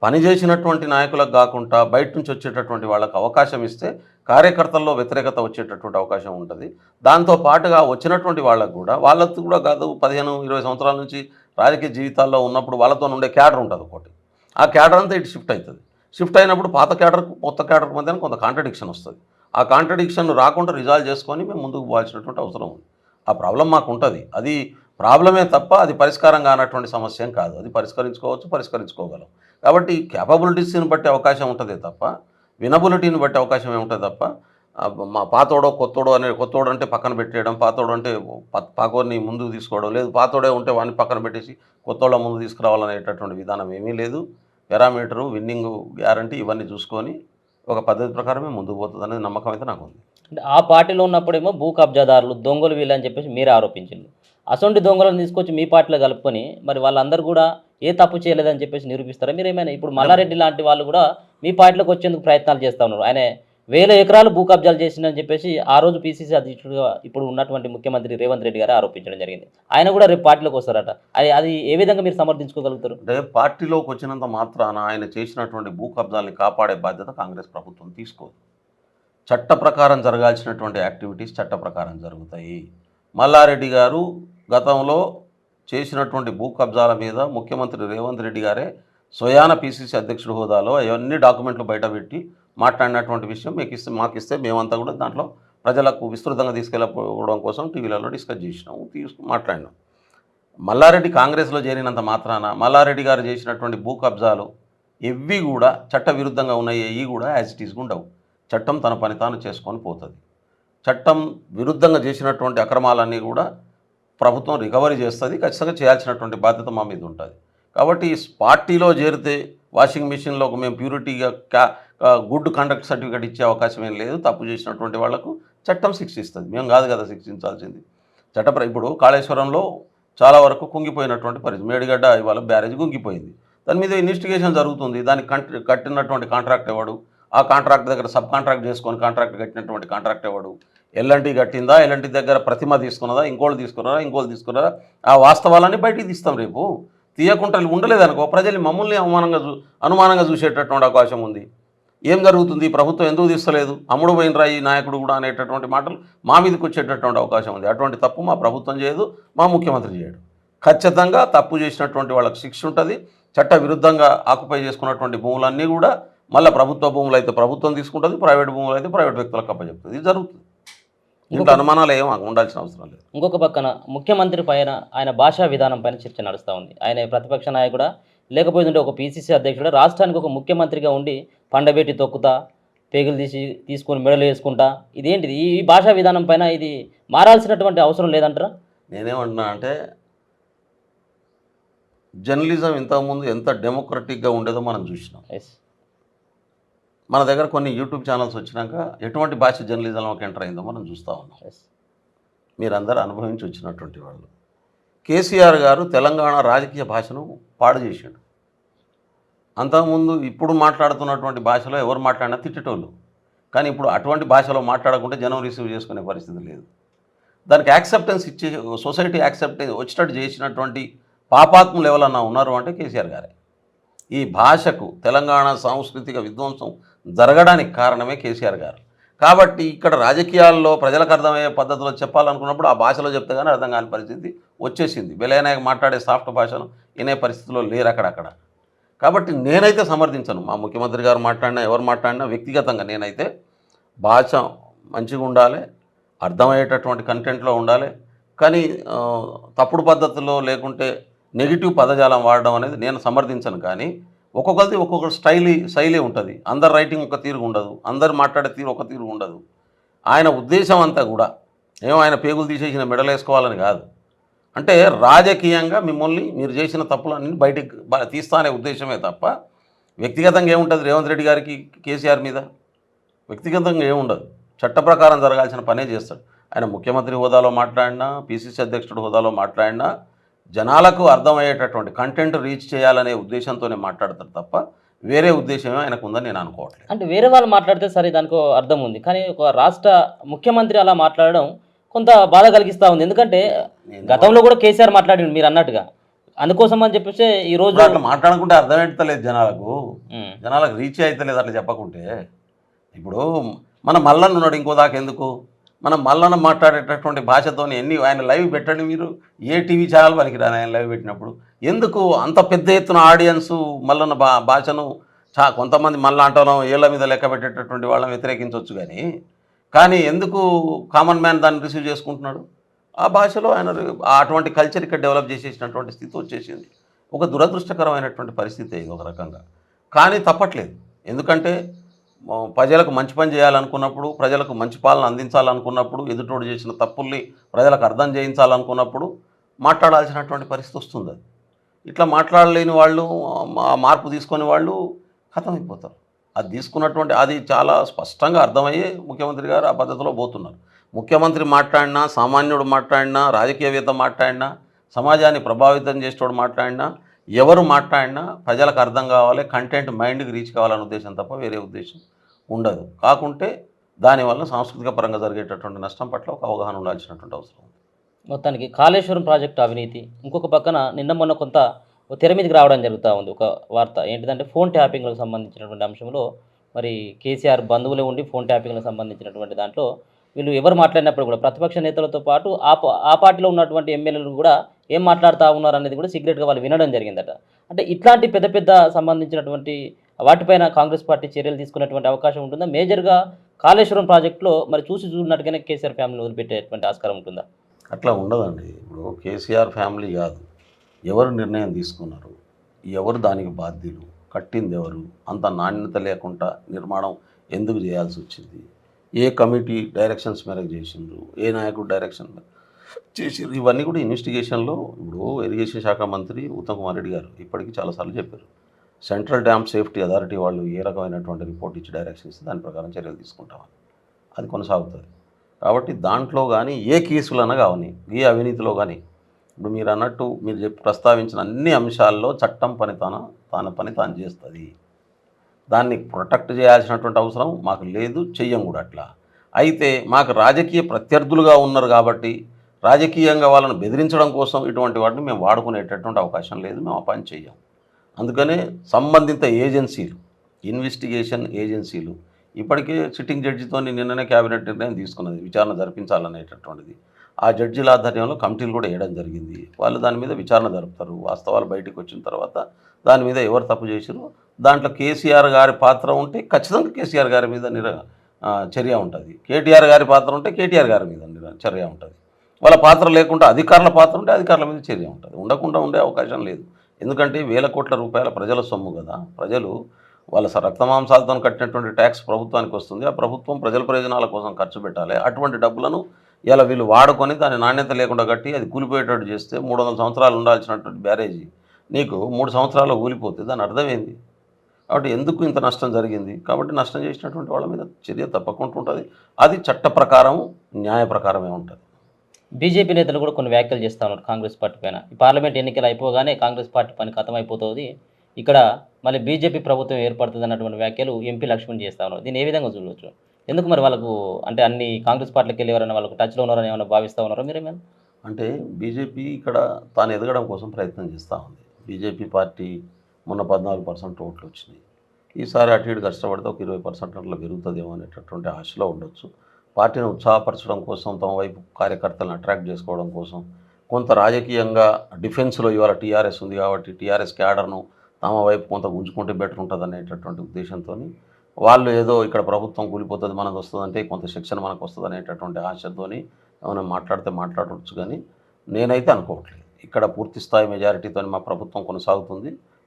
పనిచేసినటువంటి నాయకులకు కాకుండా బయట నుంచి వచ్చేటటువంటి వాళ్ళకు అవకాశం ఇస్తే కార్యకర్తల్లో వ్యతిరేకత వచ్చేటటువంటి అవకాశం ఉంటుంది. దాంతో పాటుగా వచ్చినటువంటి వాళ్ళకు కూడా వాళ్ళతో కూడా కాదు 15-20 సంవత్సరాల నుంచి రాజకీయ జీవితాల్లో ఉన్నప్పుడు వాళ్ళతో ఉండే క్యాడర్ ఉంటుంది ఒకటి. ఆ క్యాడర్ అంతా ఇటు షిఫ్ట్ అవుతుంది. షిఫ్ట్ అయినప్పుడు పాత క్యాడర్కు కొత్త క్యాడర్కు మధ్య కొంత కాంట్రడిక్షన్ వస్తుంది. ఆ కాంట్రడిక్షన్ రాకుండా రిజాల్వ్ చేసుకొని మేము ముందుకు పోవాల్సినటువంటి అవసరం ఉంది. ఆ ప్రాబ్లం మాకు ఉంటుంది. అది ప్రాబ్లమే తప్ప అది పరిష్కారం కానటువంటి సమస్య ఏం కాదు. అది పరిష్కరించుకోగలం. కాబట్టి క్యాపబిలిటీస్ని బట్టి అవకాశం ఉంటుందే తప్ప వినబిలిటీని బట్టి అవకాశం ఏముంటుంది తప్ప మా పాతోడో కొత్తోడు అంటే పక్కన పెట్టేయడం, పాతోడు అంటే పాకోడిని ముందుకు తీసుకోవడం లేదు, పాతోడే ఉంటే వాడిని పక్కన పెట్టేసి కొత్తోళ్ళ ముందు తీసుకురావాలనేటటువంటి విధానం ఏమీ లేదు. పారామీటరు, విన్నింగ్ గ్యారంటీ ఇవన్నీ చూసుకొని ఒక పద్ధతి ప్రకారమే ముందుకు పోతుంది అనేది నమ్మకం అయితే నాకు ఉంది. అంటే ఆ పార్టీలో ఉన్నప్పుడేమో భూ కబ్జాదారులు దొంగలు వీళ్ళని చెప్పేసి మీరు ఆరోపించింది. అసొంటి దొంగలను తీసుకొచ్చి మీ పార్టీలో కలుపుకొని మరి వాళ్ళందరూ కూడా ఏ తప్పు చేయలేదని చెప్పేసి నిరూపిస్తారా మీరు? ఏమైనా ఇప్పుడు మల్లారెడ్డి లాంటి వాళ్ళు కూడా మీ పార్టీలోకి వచ్చేందుకు ప్రయత్నాలు చేస్తూ ఉన్నారు. ఆయన 1000 ఎకరాలు భూ కబ్జాలు చేసిందని చెప్పేసి ఆ రోజు పీసీసీ అధ్యక్షుడుగా ఇప్పుడు ఉన్నటువంటి ముఖ్యమంత్రి రేవంత్ రెడ్డి గారు ఆరోపించడం జరిగింది. ఆయన కూడా రేపు పార్టీలోకి వస్తారట. అది ఏ విధంగా మీరు సమర్థించుకోగలుగుతారు? అంటే పార్టీలోకి వచ్చినంత మాత్రాన ఆయన చేసినటువంటి భూ కబ్జాలని కాపాడే బాధ్యత కాంగ్రెస్ ప్రభుత్వం తీసుకోదు. చట్ట ప్రకారం జరగాల్సినటువంటి యాక్టివిటీస్ చట్ట ప్రకారం జరుగుతాయి. మల్లారెడ్డి గారు గతంలో చేసినటువంటి భూ కబ్జాల మీద ముఖ్యమంత్రి రేవంత్ రెడ్డి గారే స్వయాన పీసీసీ అధ్యక్షుడి హోదాలో అవన్నీ డాక్యుమెంట్లు బయటపెట్టి మాట్లాడినటువంటి విషయం మాకిస్తే మేమంతా కూడా దాంట్లో ప్రజలకు విస్తృతంగా తీసుకెళ్ళకపోవడం కోసం టీవీలలో డిస్కస్ చేసినాము, మాట్లాడినాం. మల్లారెడ్డి కాంగ్రెస్లో చేరినంత మాత్రాన మల్లారెడ్డి గారు చేసినటువంటి భూ కబ్జాలు ఎవ్వి కూడా చట్ట విరుద్ధంగా ఉన్నాయి, ఇవి కూడా యాజ్ ఇట్ ఈస్గా ఉండవు. చట్టం తన పని తాను చేసుకొని పోతుంది. చట్టం విరుద్ధంగా చేసినటువంటి అక్రమాలన్నీ కూడా ప్రభుత్వం రికవరీ చేస్తుంది. ఖచ్చితంగా చేయాల్సినటువంటి బాధ్యత మా మీద ఉంటుంది. కాబట్టి పార్టీలో చేరితే వాషింగ్ మిషన్లో మేము ప్యూరిటీగా గుడ్ కండక్ట్ సర్టిఫికేట్ ఇచ్చే అవకాశం ఏం లేదు. తప్పు చేసినటువంటి వాళ్లకు చట్టం శిక్షిస్తుంది, మేము కాదు కదా శిక్షించాల్సింది. ఇప్పుడు కాళేశ్వరంలో చాలా వరకు కుంగిపోయినటువంటి పరిస్థితి, మేడిగడ్డ ఇవాళ బ్యారేజ్ కుంగిపోయింది. దాని మీద ఇన్వెస్టిగేషన్ జరుగుతుంది. దానికి కట్టినటువంటి కాంట్రాక్ట్ ఎవడు, ఆ కాంట్రాక్ట్ దగ్గర సబ్ కాంట్రాక్ట్ చేసుకొని కాంట్రాక్ట్ కట్టినటువంటి కాంట్రాక్ట్ ఎవడు, ఎల్ఎన్టీ కట్టిందా, ఎల్ఎన్టీ దగ్గర ప్రతిమ తీసుకున్నదా, ఇంకోళ్ళు తీసుకున్నారా, ఆ వాస్తవాలన్నీ బయటికి తీస్తాం. రేపు తీయకుండా ఉండలేదనుకో ప్రజలు మమ్మల్ని అనుమానంగా చూసేటటువంటి అవకాశం ఉంది. ఏం జరుగుతుంది, ప్రభుత్వం ఎందుకు తీస్తలేదు, అమ్ముడు పోయినరా ఈ నాయకుడు కూడా అనేటటువంటి మాటలు మా మీదకి వచ్చేటటువంటి అవకాశం ఉంది. అటువంటి తప్పు మా ప్రభుత్వం చేయదు, మా ముఖ్యమంత్రి చేయడు. ఖచ్చితంగా తప్పు చేసినటువంటి వాళ్ళకి శిక్ష ఉంటుంది. చట్ట విరుద్ధంగా ఆక్యుపై చేసుకున్నటువంటి భూములన్నీ కూడా మళ్ళీ ప్రభుత్వ భూములు అయితే ప్రభుత్వం తీసుకుంటుంది, ప్రైవేట్ భూములు అయితే ప్రైవేట్ వ్యక్తులకు అప్పచెప్తుంది. ఇది జరుగుతుంది. ఇంట్లో అనుమానాలు ఏం ఉండాల్సిన అవసరం లేదు. ఇంకొక పక్కన ముఖ్యమంత్రి పైన ఆయన భాషా విధానం పైన చర్చ నడుస్తూ ఉంది. ఆయన ప్రతిపక్ష నాయకుడా లేకపోతే ఒక పీసీసీ అధ్యక్షుడు, రాష్ట్రానికి ఒక ముఖ్యమంత్రిగా ఉండి పండబెట్టి తొక్కుతా, పేగులు తీసుకొని మెడలు వేసుకుంటా, ఇదేంటిది? ఈ భాషా విధానం పైన ఇది మారాల్సినటువంటి అవసరం లేదంటారా? నేనేమంటున్నా అంటే జర్నలిజం ఇంతకుముందు ఎంత డెమోక్రటిక్గా ఉండేదో మనం చూసినాం. మన దగ్గర కొన్ని యూట్యూబ్ ఛానల్స్ వచ్చినాక ఎటువంటి భాష జర్నలిజంలోకి ఎంటర్ అయిందో మనం చూస్తూ ఉన్నాం. మీరందరూ అనుభవించి వచ్చినటువంటి వాళ్ళు. కేసీఆర్ గారు తెలంగాణ రాజకీయ భాషను పాడు చేశాడు. అంతకుముందు ఇప్పుడు మాట్లాడుతున్నటువంటి భాషలో ఎవరు మాట్లాడినా తిట్టేటోళ్ళు, కానీ ఇప్పుడు అటువంటి భాషలో మాట్లాడకుంటే జనం రిసీవ్ చేసుకునే పరిస్థితి లేదు. దానికి యాక్సెప్టెన్స్ ఇచ్చే సొసైటీ యాక్సెప్టెన్స్ వచ్చేటట్టు చేసినటువంటి పాపాత్ములు ఎవరన్నా ఉన్నారు అంటే కేసీఆర్ గారే. ఈ భాషకు తెలంగాణ సాంస్కృతిక విధ్వంసం జరగడానికి కారణమే కేసీఆర్ గారు. కాబట్టి ఇక్కడ రాజకీయాల్లో ప్రజలకు అర్థమయ్యే పద్ధతిలో చెప్పాలనుకున్నప్పుడు ఆ భాషలో చెప్తే కానీ అర్థం కాని పరిస్థితి వచ్చేసింది. వెలయనాయకు మాట్లాడే సాఫ్ట్ భాషను వినే పరిస్థితిలో లేరు అక్కడక్కడ. కాబట్టి నేనైతే సమర్థించను. మా ముఖ్యమంత్రి గారు మాట్లాడినా ఎవరు మాట్లాడినా వ్యక్తిగతంగా నేనైతే భాష మంచిగా ఉండాలి, అర్థమయ్యేటటువంటి కంటెంట్లో ఉండాలి. కానీ తప్పుడు పద్ధతిలో లేకుంటే నెగిటివ్ పదజాలం వాడడం అనేది నేను సమర్థించను. కానీ ఒక్కొక్కరిది ఒక్కొక్క శైలి ఉంటుంది. అందరు రైటింగ్ ఒక తీరు ఉండదు, అందరు మాట్లాడే తీరు ఒక తీరు ఉండదు. ఆయన ఉద్దేశం అంతా కూడా ఏమో ఆయన పేగులు తీసేసిన మెడలు వేసుకోవాలని కాదు. అంటే రాజకీయంగా మిమ్మల్ని మీరు చేసిన తప్పులన్నీ బయటికి తీస్తా అనే ఉద్దేశమే తప్ప వ్యక్తిగతంగా ఏముంటుంది రేవంత్ రెడ్డి గారికి కేసీఆర్ మీద? వ్యక్తిగతంగా ఏముండదు. చట్ట ప్రకారం జరగాల్సిన పనే చేస్తాడు. ఆయన ముఖ్యమంత్రి హోదాలో మాట్లాడినా, పిసిసి అధ్యక్షుడు హోదాలో మాట్లాడినా జనాలకు అర్థమయ్యేటటువంటి కంటెంట్ రీచ్ చేయాలనే ఉద్దేశంతోనే మాట్లాడతారు తప్ప వేరే ఉద్దేశమే ఆయనకు ఉందని నేను అనుకోవట్లేదు. అంటే వేరే వాళ్ళు మాట్లాడితే సరే దానికో అర్థం ఉంది. కానీ ఒక రాష్ట్ర ముఖ్యమంత్రి అలా మాట్లాడడం కొంత బాధ కలిగిస్తూ ఉంది. ఎందుకంటే గతంలో కూడా కేసీఆర్ మాట్లాడిండు మీరు అన్నట్టుగా. అందుకోసం అని చెప్పేసి ఈరోజు ఇప్పుడు అట్లా మాట్లాడుకుంటే అర్థం ఎడతలేదు ఉమ్, జనాలకు రీచ్ అవుతలేదు అట్లా చెప్పకుంటే. ఇప్పుడు మన మల్లన్న ఉన్నాడు ఇంకో దాకా ఎందుకు? మనం మల్లన్న మాట్లాడేటటువంటి భాషతోని ఆయన లైవ్ పెట్టండి మీరు, ఏ టీవీ ఛానల్ పనికిరాని ఆయన లైవ్ పెట్టినప్పుడు. ఎందుకు అంత పెద్ద ఎత్తున ఆడియన్సు మల్లన్న భాషను కొంతమంది మళ్ళా అంటాం ఏళ్ళ మీద లెక్క పెట్టేటటువంటి వాళ్ళని వ్యతిరేకించవచ్చు, కానీ ఎందుకు కామన్ మ్యాన్ దాన్ని రిసీవ్ చేసుకుంటున్నాడు? ఆ భాషలో ఆయన అటువంటి కల్చర్ ఇక్కడ డెవలప్ చేసేసినటువంటి స్థితి వచ్చేసింది. ఒక దురదృష్టకరమైనటువంటి పరిస్థితి ఇది ఒక రకంగా. కానీ తప్పట్లేదు. ఎందుకంటే ప్రజలకు మంచి పని చేయాలనుకున్నప్పుడు, ప్రజలకు మంచి పాలన అందించాలనుకున్నప్పుడు, ఎదుటోడు చేసిన తప్పుల్ని ప్రజలకు అర్థం చేయించాలనుకున్నప్పుడు మాట్లాడాల్సినటువంటి పరిస్థితి వస్తుంది. అది ఇట్లా మాట్లాడలేని వాళ్ళు, మార్పు తీసుకొని వాళ్ళు ఖతమైపోతారు. అది తీసుకున్నటువంటి అది చాలా స్పష్టంగా అర్థమయ్యే ముఖ్యమంత్రి గారు ఆ పద్ధతిలో పోతున్నారు. ముఖ్యమంత్రి మాట్లాడినా, సామాన్యుడు మాట్లాడినా, రాజకీయవేత్త మాట్లాడినా, సమాజాన్ని ప్రభావితం చేసేవాడు మాట్లాడినా, ఎవరు మాట్లాడినా ప్రజలకు అర్థం కావాలి, కంటెంట్ మైండ్కి రీచ్ కావాలనే ఉద్దేశం తప్ప వేరే ఉద్దేశం ఉండదు. కాకుంటే దానివల్ల సాంస్కృతిక పరంగా జరిగేటటువంటి నష్టం పట్ల ఒక అవగాహన ఉండాల్సినటువంటి అవసరం ఉంది. మొత్తానికి కాళేశ్వరం ప్రాజెక్టు అవినీతి, ఇంకొక పక్కన నిన్న మొన్న కొంత తెర మీదకి రావడం జరుగుతూ ఉంది ఒక వార్త. ఏంటిదంటే ఫోన్ ట్యాపింగ్లకు సంబంధించినటువంటి అంశంలో మరి కేసీఆర్ బంధువులే ఉండి ఫోన్ ట్యాపింగ్లకు సంబంధించినటువంటి దాంట్లో వీళ్ళు ఎవరు మాట్లాడినప్పుడు కూడా ప్రతిపక్ష నేతలతో పాటు ఆ పార్టీలో ఉన్నటువంటి ఎమ్మెల్యేలు కూడా ఏం మాట్లాడుతూ ఉన్నారు అనేది కూడా సీక్రెట్గా వాళ్ళు వినడం జరిగిందట. అంటే ఇట్లాంటి పెద్ద పెద్ద సంబంధించినటువంటి వాటిపైన కాంగ్రెస్ పార్టీ చర్యలు తీసుకునేటువంటి అవకాశం ఉంటుందా? మేజర్గా కాళేశ్వరం ప్రాజెక్టులో మరి చూసినట్టుగానే కేసీఆర్ ఫ్యామిలీ వదిలిపెట్టేటువంటి ఆస్కారం ఉంటుందా? అట్లా ఉండదండి. ఇప్పుడు కేసీఆర్ ఫ్యామిలీ కాదు, ఎవరు నిర్ణయం తీసుకున్నారు, ఎవరు దానికి బాధ్యులు, కట్టింది ఎవరు, అంత నాణ్యత లేకుండా నిర్మాణం ఎందుకు చేయాల్సి వచ్చింది, ఏ కమిటీ డైరెక్షన్స్ మేరకు చేసిండ్రు, ఏ నాయకుడు డైరెక్షన్ చేసిండ్రు, ఇవన్నీ కూడా ఇన్వెస్టిగేషన్లో. ఇప్పుడు ఇరిగేషన్ శాఖ మంత్రి ఉత్తమ్ కుమార్ రెడ్డి గారు ఇప్పటికీ చాలాసార్లు చెప్పారు, సెంట్రల్ డ్యామ్ సేఫ్టీ అథారిటీ వాళ్ళు ఏ రకమైనటువంటి రిపోర్ట్ ఇచ్చి డైరెక్షన్ ఇస్తే దాని ప్రకారం చర్యలు తీసుకుంటామని అది కొనసాగుతుంది. కాబట్టి దాంట్లో కానీ ఏ కేసులన్నా కావని, ఏ అవినీతిలో కానీ, ఇప్పుడు మీరు అన్నట్టు మీరు ప్రస్తావించిన అన్ని అంశాల్లో చట్టం తన పని తాను చేస్తుంది. దాన్ని ప్రొటెక్ట్ చేయాల్సినటువంటి అవసరం మాకు లేదు, చెయ్యం కూడా అట్లా. అయితే మాకు రాజకీయ ప్రత్యర్థులుగా ఉన్నారు కాబట్టి రాజకీయంగా వాళ్ళని బెదిరించడం కోసం ఇటువంటి వాటిని మేము వాడుకునేటటువంటి అవకాశం లేదు, మేము ఆ పని చెయ్యం. అందుకనే సంబంధిత ఏజెన్సీలు, ఇన్వెస్టిగేషన్ ఏజెన్సీలు ఇప్పటికే సిట్టింగ్ జడ్జితో నిన్ననే క్యాబినెట్ నిర్ణయం తీసుకున్నది విచారణ జరిపించాలనేటటువంటిది. ఆ జడ్జిల ఆధ్వర్యంలో కమిటీలు కూడా వేయడం జరిగింది. వాళ్ళు దాని మీద విచారణ జరుపుతారు. వాస్తవాలు బయటకు వచ్చిన తర్వాత దాని మీద ఎవరు తప్పు చేసిరో దాంట్లో కేసీఆర్ గారి పాత్ర ఉంటే ఖచ్చితంగా కేసీఆర్ గారి మీద చర్య ఉంటుంది. కేటీఆర్ గారి పాత్ర ఉంటే కేటీఆర్ గారి మీద చర్య ఉంటుంది. వాళ్ళ పాత్ర లేకుండా అధికారుల పాత్ర ఉంటే అధికారుల మీద చర్య ఉంటుంది. ఉండకుండా ఉండే అవకాశం లేదు. ఎందుకంటే వేల కోట్ల రూపాయల ప్రజల సొమ్ము కదా. ప్రజలు వాళ్ళ రక్తమాంసాలతో కట్టినటువంటి ట్యాక్స్ ప్రభుత్వానికి వస్తుంది. ఆ ప్రభుత్వం ప్రజల ప్రయోజనాల కోసం ఖర్చు పెట్టాలి. అటువంటి డబ్బులను ఇలా వీళ్ళు వాడుకొని దాని నాణ్యత లేకుండా కట్టి అది కూలిపోయేటట్టు చేస్తే 300 సంవత్సరాలు ఉండాల్సినటువంటి బ్యారేజీ నీకు 3 సంవత్సరాల్లో కూలిపోతే దాని అర్థమైంది. కాబట్టి ఎందుకు ఇంత నష్టం జరిగింది? కాబట్టి నష్టం చేసినటువంటి వాళ్ళ మీద చర్య తప్పకుండా ఉంటుంది. అది చట్ట ప్రకారం న్యాయ ప్రకారమే ఉంటుంది. బీజేపీ నేతలు కూడా కొన్ని వ్యాఖ్యలు చేస్తూ ఉన్నారు కాంగ్రెస్ పార్టీ పైన. ఈ పార్లమెంట్ ఎన్నికలు అయిపోగానే కాంగ్రెస్ పార్టీ పని ఖతమైపోతుంది, ఇక్కడ మళ్ళీ బీజేపీ ప్రభుత్వం ఏర్పడుతుంది అన్నటువంటి వ్యాఖ్యలు ఎంపీ లక్ష్మణ్ చేస్తూ ఉన్నారు. దీన్ని ఏ విధంగా చూడవచ్చు? ఎందుకు మరి వాళ్ళకు అంటే అన్ని కాంగ్రెస్ పార్టీకి వెళ్ళి ఎవరైనా వాళ్ళకు టచ్లో ఉన్నారని ఏమైనా భావిస్తూ ఉన్నారో మీరేమైనా? అంటే బీజేపీ ఇక్కడ తాను ఎదగడం కోసం ప్రయత్నం చేస్తూ ఉంది. బీజేపీ పార్టీ మొన్న 14% ఓట్లు వచ్చినాయి. ఈసారి అటు ఇటు కష్టపడితే ఒక 20% అట్లా పెరుగుతుందేమో అనేటటువంటి ఆశలో ఉండొచ్చు. పార్టీని ఉత్సాహపరచడం కోసం, తమ వైపు కార్యకర్తలను అట్రాక్ట్ చేసుకోవడం కోసం, కొంత రాజకీయంగా డిఫెన్స్లో ఇవాళ టీఆర్ఎస్ ఉంది కాబట్టి టీఆర్ఎస్ క్యాడర్ను తమ వైపు కొంత గుంజుకుంటే బెటర్ ఉంటుంది అనేటటువంటి ఉద్దేశంతో వాళ్ళు ఏదో ఇక్కడ ప్రభుత్వం కూలిపోతుంది మనకు వస్తుందంటే కొంత శిక్షణ మనకు వస్తుంది అనేటటువంటి ఆశతోని ఏమైనా మాట్లాడితే మాట్లాడవచ్చు, కానీ నేనైతే అనుకోవట్లేదు. ఇక్కడ పూర్తి స్థాయి మెజారిటీతో మా ప్రభుత్వం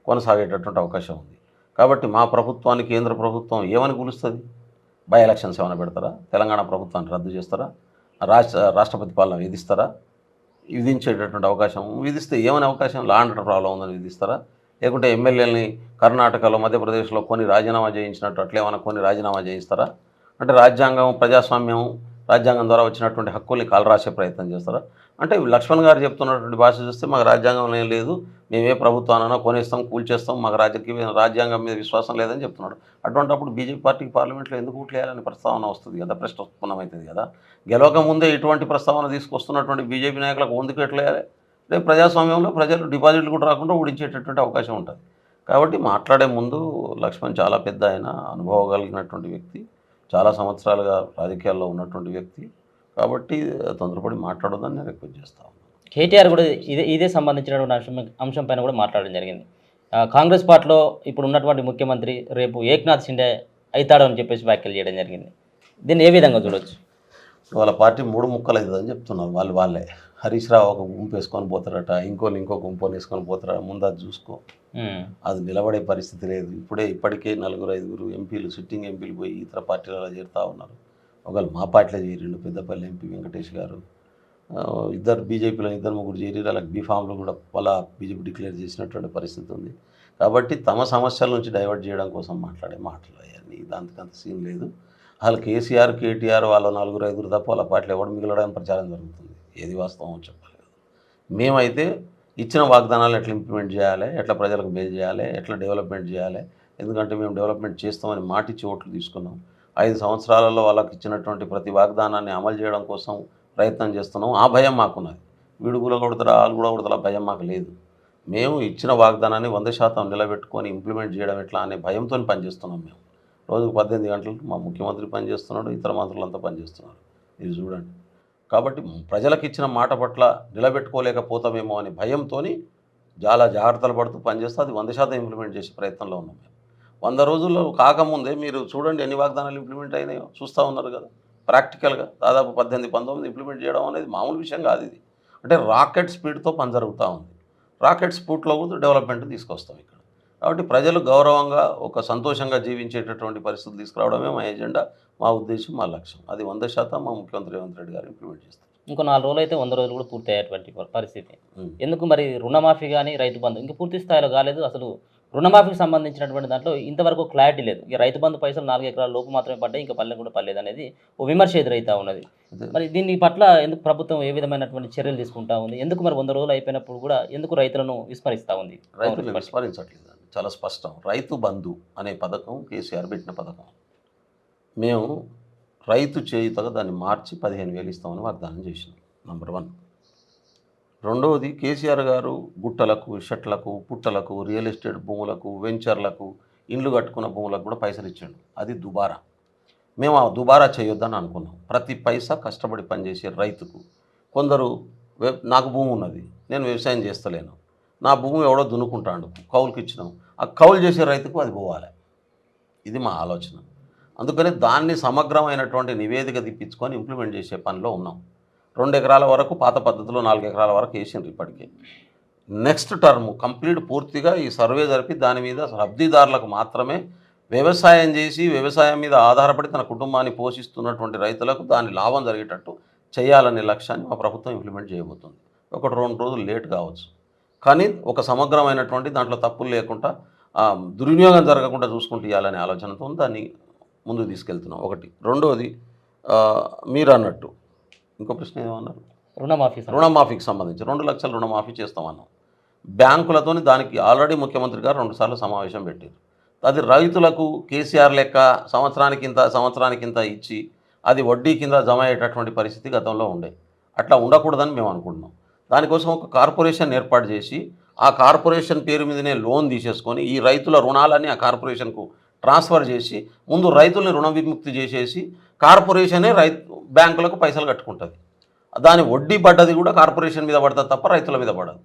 కొనసాగేటటువంటి అవకాశం ఉంది. కాబట్టి మా ప్రభుత్వాన్ని కేంద్ర ప్రభుత్వం ఏమని పిలుస్తుంది? బై ఎలక్షన్స్ ఏమైనా పెడతారా? తెలంగాణ ప్రభుత్వాన్ని రద్దు చేస్తారా? రాష్ట్రపతి పాలన విధిస్తారా? విధించేటటువంటి అవకాశం విధిస్తే ఏమని అవకాశం? లా అండ్ ఆర్డర్ ప్రాబ్లం ఉందని విధిస్తారా? లేకుంటే ఎమ్మెల్యేలని కర్ణాటకలో మధ్యప్రదేశ్లో కొన్ని రాజీనామా చేయించినట్టు అట్లేమన్నా కొన్ని రాజీనామా చేయిస్తారా? అంటే రాజ్యాంగం ప్రజాస్వామ్యం రాజ్యాంగం ద్వారా వచ్చినటువంటి హక్కుల్ని కాలరాసే ప్రయత్నం చేస్తారా? అంటే లక్ష్మణ్ గారు చెప్తున్నటువంటి భాష చూస్తే మాకు రాజ్యాంగం ఏం లేదు, మేమే ప్రభుత్వానైనా కొనేస్తాం కూల్చేస్తాం, మాకు రాజ్యాంగం మీద విశ్వాసం లేదని చెప్తున్నాడు. అటువంటిప్పుడు బీజేపీ పార్టీకి పార్లమెంట్లో ఎందుకు ఓట్లేయాలని ప్రస్తావన వస్తుంది కదా, ప్రశ్న ఉత్పన్నమవుతుంది కదా. గెలవక ముందే ఇటువంటి ప్రస్తావన తీసుకొస్తున్నటువంటి బీజేపీ నాయకులకు ముందుకు ఎట్లేయాలి? రేపు ప్రజాస్వామ్యంలో ప్రజలు డిపాజిట్లు కూడా రాకుండా ఓడించేటటువంటి అవకాశం ఉంటుంది. కాబట్టి మాట్లాడే ముందు లక్ష్మణ్ చాలా పెద్ద ఆయన, అనుభవం కలిగినటువంటి వ్యక్తి, చాలా సంవత్సరాలుగా రాజకీయాల్లో ఉన్నటువంటి వ్యక్తి. కాబట్టి తొందరపడి మాట్లాడొద్దని నేను రిక్వెస్ట్ చేస్తా ఉన్నాను. కేటీఆర్ కూడా ఇదే సంబంధించినటువంటి అంశం పైన కూడా మాట్లాడడం జరిగింది. కాంగ్రెస్ పార్టీలో ఇప్పుడు ఉన్నటువంటి ముఖ్యమంత్రి రేపు ఏక్నాథ్ షిండే అవుతాడు అని చెప్పేసి వ్యాఖ్యలు చేయడం జరిగింది. దీన్ని ఏ విధంగా చూడొచ్చు? వాళ్ళ పార్టీ 3 ముక్కలు అవుతుందని చెప్తున్నారు వాళ్ళే. హరీష్ రావు ఒక గుంపు వేసుకొని పోతారట, ఇంకో గుంపు వేసుకొని పోతారట. ముందు అది చూసుకో, అది నిలబడే పరిస్థితి లేదు. ఇప్పటికే 4-5 ఎంపీలు సిట్టింగ్ ఎంపీలు పోయి ఇతర పార్టీలలో చేరుతూ ఉన్నారు. ఒకవేళ మా పార్టీలో చేరిండు పెద్దపల్లి ఎంపీ వెంకటేష్ గారు, ఇద్దరు బీజేపీలో 2-3 చేరి వాళ్ళకి బీఫామ్లో కూడా వాళ్ళ బీజేపీ డిక్లేర్ చేసినటువంటి పరిస్థితి ఉంది. కాబట్టి తమ సమస్యల నుంచి డైవర్ట్ చేయడం కోసం మాట్లాడే మాటలు అవన్నీ, దానికి అంత సీన్ లేదు. వాళ్ళు కేసీఆర్ కేటీఆర్ వాళ్ళ 4-5 తప్ప వాళ్ళ పార్టీలో ఎవడు మిగలడానికి ప్రచారం జరుగుతుంది. ఏది వాస్తవం చెప్పాలి కదా. మేమైతే ఇచ్చిన వాగ్దానాలు ఎట్లా ఇంప్లిమెంట్ చేయాలి, ఎట్లా ప్రజలకు మేలు చేయాలి, ఎట్లా డెవలప్మెంట్ చేయాలి. ఎందుకంటే మేము డెవలప్మెంట్ చేస్తామని మాటిచ్చి ఓట్లు తీసుకున్నాం. 5 సంవత్సరాలలో వాళ్ళకి ఇచ్చినటువంటి ప్రతి వాగ్దానాన్ని అమలు చేయడం కోసం ప్రయత్నం చేస్తున్నాం. ఆ భయం మాకున్నది. వీడు కూడా కొడతారా, వాళ్ళు కూడా కొడతారా భయం మాకు లేదు. మేము ఇచ్చిన వాగ్దానాన్ని 100% నిలబెట్టుకొని ఇంప్లిమెంట్ చేయడం ఎట్లా అనే భయంతో పనిచేస్తున్నాం. మేము రోజుకు 18 గంటలకు మా ముఖ్యమంత్రి పనిచేస్తున్నాడు, ఇతర మంత్రులంతా పనిచేస్తున్నారు. మీరు చూడండి. కాబట్టి ప్రజలకు ఇచ్చిన మాట పట్ల నిలబెట్టుకోలేకపోతామేమో అనే భయంతో చాలా జాగ్రత్తలు పడుతూ పనిచేస్తూ అది 100% ఇంప్లిమెంట్ చేసే ప్రయత్నంలో ఉన్నాం. మేము 100 రోజుల్లో కాకముందే మీరు చూడండి ఎన్ని వాగ్దానాలు ఇంప్లిమెంట్ అయినాయో చూస్తూ ఉన్నారు కదా. ప్రాక్టికల్గా దాదాపు 18-19 ఇంప్లిమెంట్ చేయడం అనేది మామూలు విషయం కాదు. ఇది అంటే రాకెట్ స్పీడ్తో పని జరుగుతూ ఉంది. రాకెట్ స్పీడ్లో కూడా డెవలప్మెంట్ తీసుకొస్తాం ఇక్కడ. కాబట్టి ప్రజలు గౌరవంగా ఒక సంతోషంగా జీవించేటటువంటి పరిస్థితులు తీసుకురావడమే మా ఎజెండా, మా ఉద్దేశం, మా లక్ష్యం. అది 100% మా ముఖ్యమంత్రి రేవంత్ రెడ్డి గారు ఇంప్లిమెంట్ చేస్తారు. ఇంకో 4 రోజులు అయితే 100 రోజులు కూడా పూర్తి అయ్యేటువంటి పరిస్థితి. ఎందుకు మరి రుణమాఫీ కానీ రైతు బంధు ఇంకా పూర్తి స్థాయిలో కాలేదు? అసలు రుణమాఫీకి సంబంధించినటువంటి దాంట్లో ఇంతవరకు క్లారిటీ లేదు. ఇక రైతు బంధు పైసలు 4 ఎకరాల లోపు మాత్రమే పడ్డాయి, ఇంకా పల్లె కూడా పడలేదు అనేది ఓ విమర్శ ఎదురైతా ఉన్నది. మరి దీని పట్ల ఎందుకు ప్రభుత్వం ఏ విధమైనటువంటి చర్యలు తీసుకుంటా ఉంది? ఎందుకు మరి 100 రోజులు అయిపోయినప్పుడు కూడా ఎందుకు రైతులను విస్మరిస్తూ ఉంది? రైతులను విస్మరించట్లేదు. చాలా స్పష్టం. రైతు బంధు అనే పథకం కేసీఆర్ పెట్టిన పథకం. మేము రైతు చేయుతగా దాన్ని మార్చి 15,000 ఇస్తామని వాగ్దానం చేసినాం. నంబర్ 1. రెండవది, కేసీఆర్ గారు గుట్టలకు, షట్లకు, పుట్టలకు, రియల్ ఎస్టేట్ భూములకు, వెంచర్లకు, ఇండ్లు కట్టుకున్న భూములకు కూడా పైసలు ఇచ్చాడు. అది దుబారా. మేము ఆ దుబారా చేయొద్దని అనుకున్నాం. ప్రతి పైసా కష్టపడి పనిచేసే రైతుకు. కొందరు నాకు భూమి ఉన్నది, నేను వ్యవసాయం చేస్తలేను, నా భూమి ఎవడో దున్నుకుంటాడు, కౌలుకి ఇచ్చినాం, ఆ కౌలు చేసే రైతుకు అది పోవాలి. ఇది మా ఆలోచన. అందుకని దాన్ని సమగ్రమైనటువంటి నివేదిక తెప్పించుకొని ఇంప్లిమెంట్ చేసే పనిలో ఉన్నాం. 2 ఎకరాల వరకు పాత పద్ధతిలో 4 ఎకరాల వరకు వేసిండ్రు ఇప్పటికే. నెక్స్ట్ టర్మ్ కంప్లీట్ పూర్తిగా ఈ సర్వే జరిపి దాని మీద లబ్ధిదారులకు మాత్రమే వ్యవసాయం చేసి వ్యవసాయం మీద ఆధారపడి తన కుటుంబాన్ని పోషిస్తున్నటువంటి రైతులకు దాని లాభం జరిగేటట్టు చేయాలనే లక్ష్యాన్ని మా ప్రభుత్వం ఇంప్లిమెంట్ చేయబోతుంది. 1-2 రోజులు లేట్ కావచ్చు, కానీ ఒక సమగ్రమైనటువంటి దాంట్లో తప్పులు లేకుండా దుర్వినియోగం జరగకుండా చూసుకుంటూ ఇవ్వాలనే ఆలోచనతో దాన్ని ముందుకు తీసుకెళ్తున్నాం. ఒకటి. రెండవది, మీరు అన్నట్టు ఇంకో ప్రశ్న ఏమన్నారు? రుణమాఫీకి సంబంధించి 2 లక్షల రుణమాఫీ చేస్తామన్నాం. బ్యాంకులతో దానికి ఆల్రెడీ ముఖ్యమంత్రి గారు 2 సార్లు సమావేశం పెట్టారు. అది రైతులకు కేసీఆర్ లెక్క సంవత్సరానికి ఇంత ఇచ్చి అది వడ్డీ కింద జమ అయ్యేటటువంటి పరిస్థితి గతంలో ఉండే. అట్లా ఉండకూడదని మేము అనుకుంటున్నాం. దానికోసం ఒక కార్పొరేషన్ ఏర్పాటు చేసి ఆ కార్పొరేషన్ పేరు మీదనే లోన్ తీసేసుకొని ఈ రైతుల రుణాలన్నీ ఆ కార్పొరేషన్కు ట్రాన్స్ఫర్ చేసి ముందు రైతుల్ని రుణ విముక్తి చేసేసి కార్పొరేషనే బ్యాంకులకు పైసలు కట్టుకుంటుంది. దాని వడ్డీ పడ్డది కూడా కార్పొరేషన్ మీద పడుతుంది తప్ప రైతుల మీద పడదు.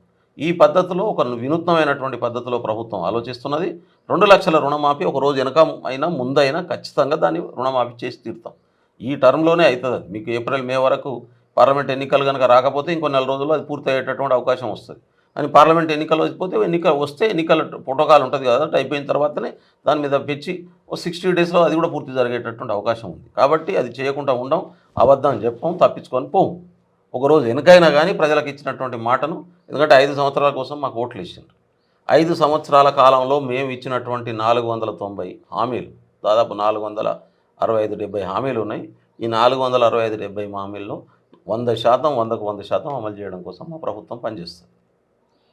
ఈ పద్ధతిలో ఒక వినూత్నమైనటువంటి పద్ధతిలో ప్రభుత్వం ఆలోచిస్తున్నది. 2 లక్షల రుణమాఫీ ఒక రోజు వెనక అయినా ముందైనా ఖచ్చితంగా దాన్ని రుణమాఫీ చేసి తీరుతాం. ఈ టర్మ్లోనే అవుతుంది. అది మీకు ఏప్రిల్ మే వరకు పార్లమెంట్ ఎన్నికలు కనుక రాకపోతే ఇంకో 4 రోజుల్లో అది పూర్తి అయ్యేటటువంటి అవకాశం వస్తుంది. అని పార్లమెంట్ ఎన్నికలు వచ్చిపోతే ఎన్నికల ప్రోటోకాల్ ఉంటుంది కదా, అయిపోయిన తర్వాతనే దాని మీద పెంచి 60 డేస్లో అది కూడా పూర్తి జరిగేటటువంటి అవకాశం ఉంది. కాబట్టి అది చేయకుండా ఉండం, అబద్ధం చెప్పం, తప్పించుకొని పోం. ఒకరోజు వెనకైనా కానీ ప్రజలకు ఇచ్చినటువంటి మాటను, ఎందుకంటే 5 సంవత్సరాల కోసం మాకు ఓట్లు ఇచ్చిండ్రు. 5 సంవత్సరాల కాలంలో మేము ఇచ్చినటువంటి 490 హామీలు, దాదాపు 465-70 హామీలు ఉన్నాయి. ఈ 465-70 హామీల్లో 100%, 100% అమలు చేయడం కోసం మా ప్రభుత్వం పనిచేస్తుంది.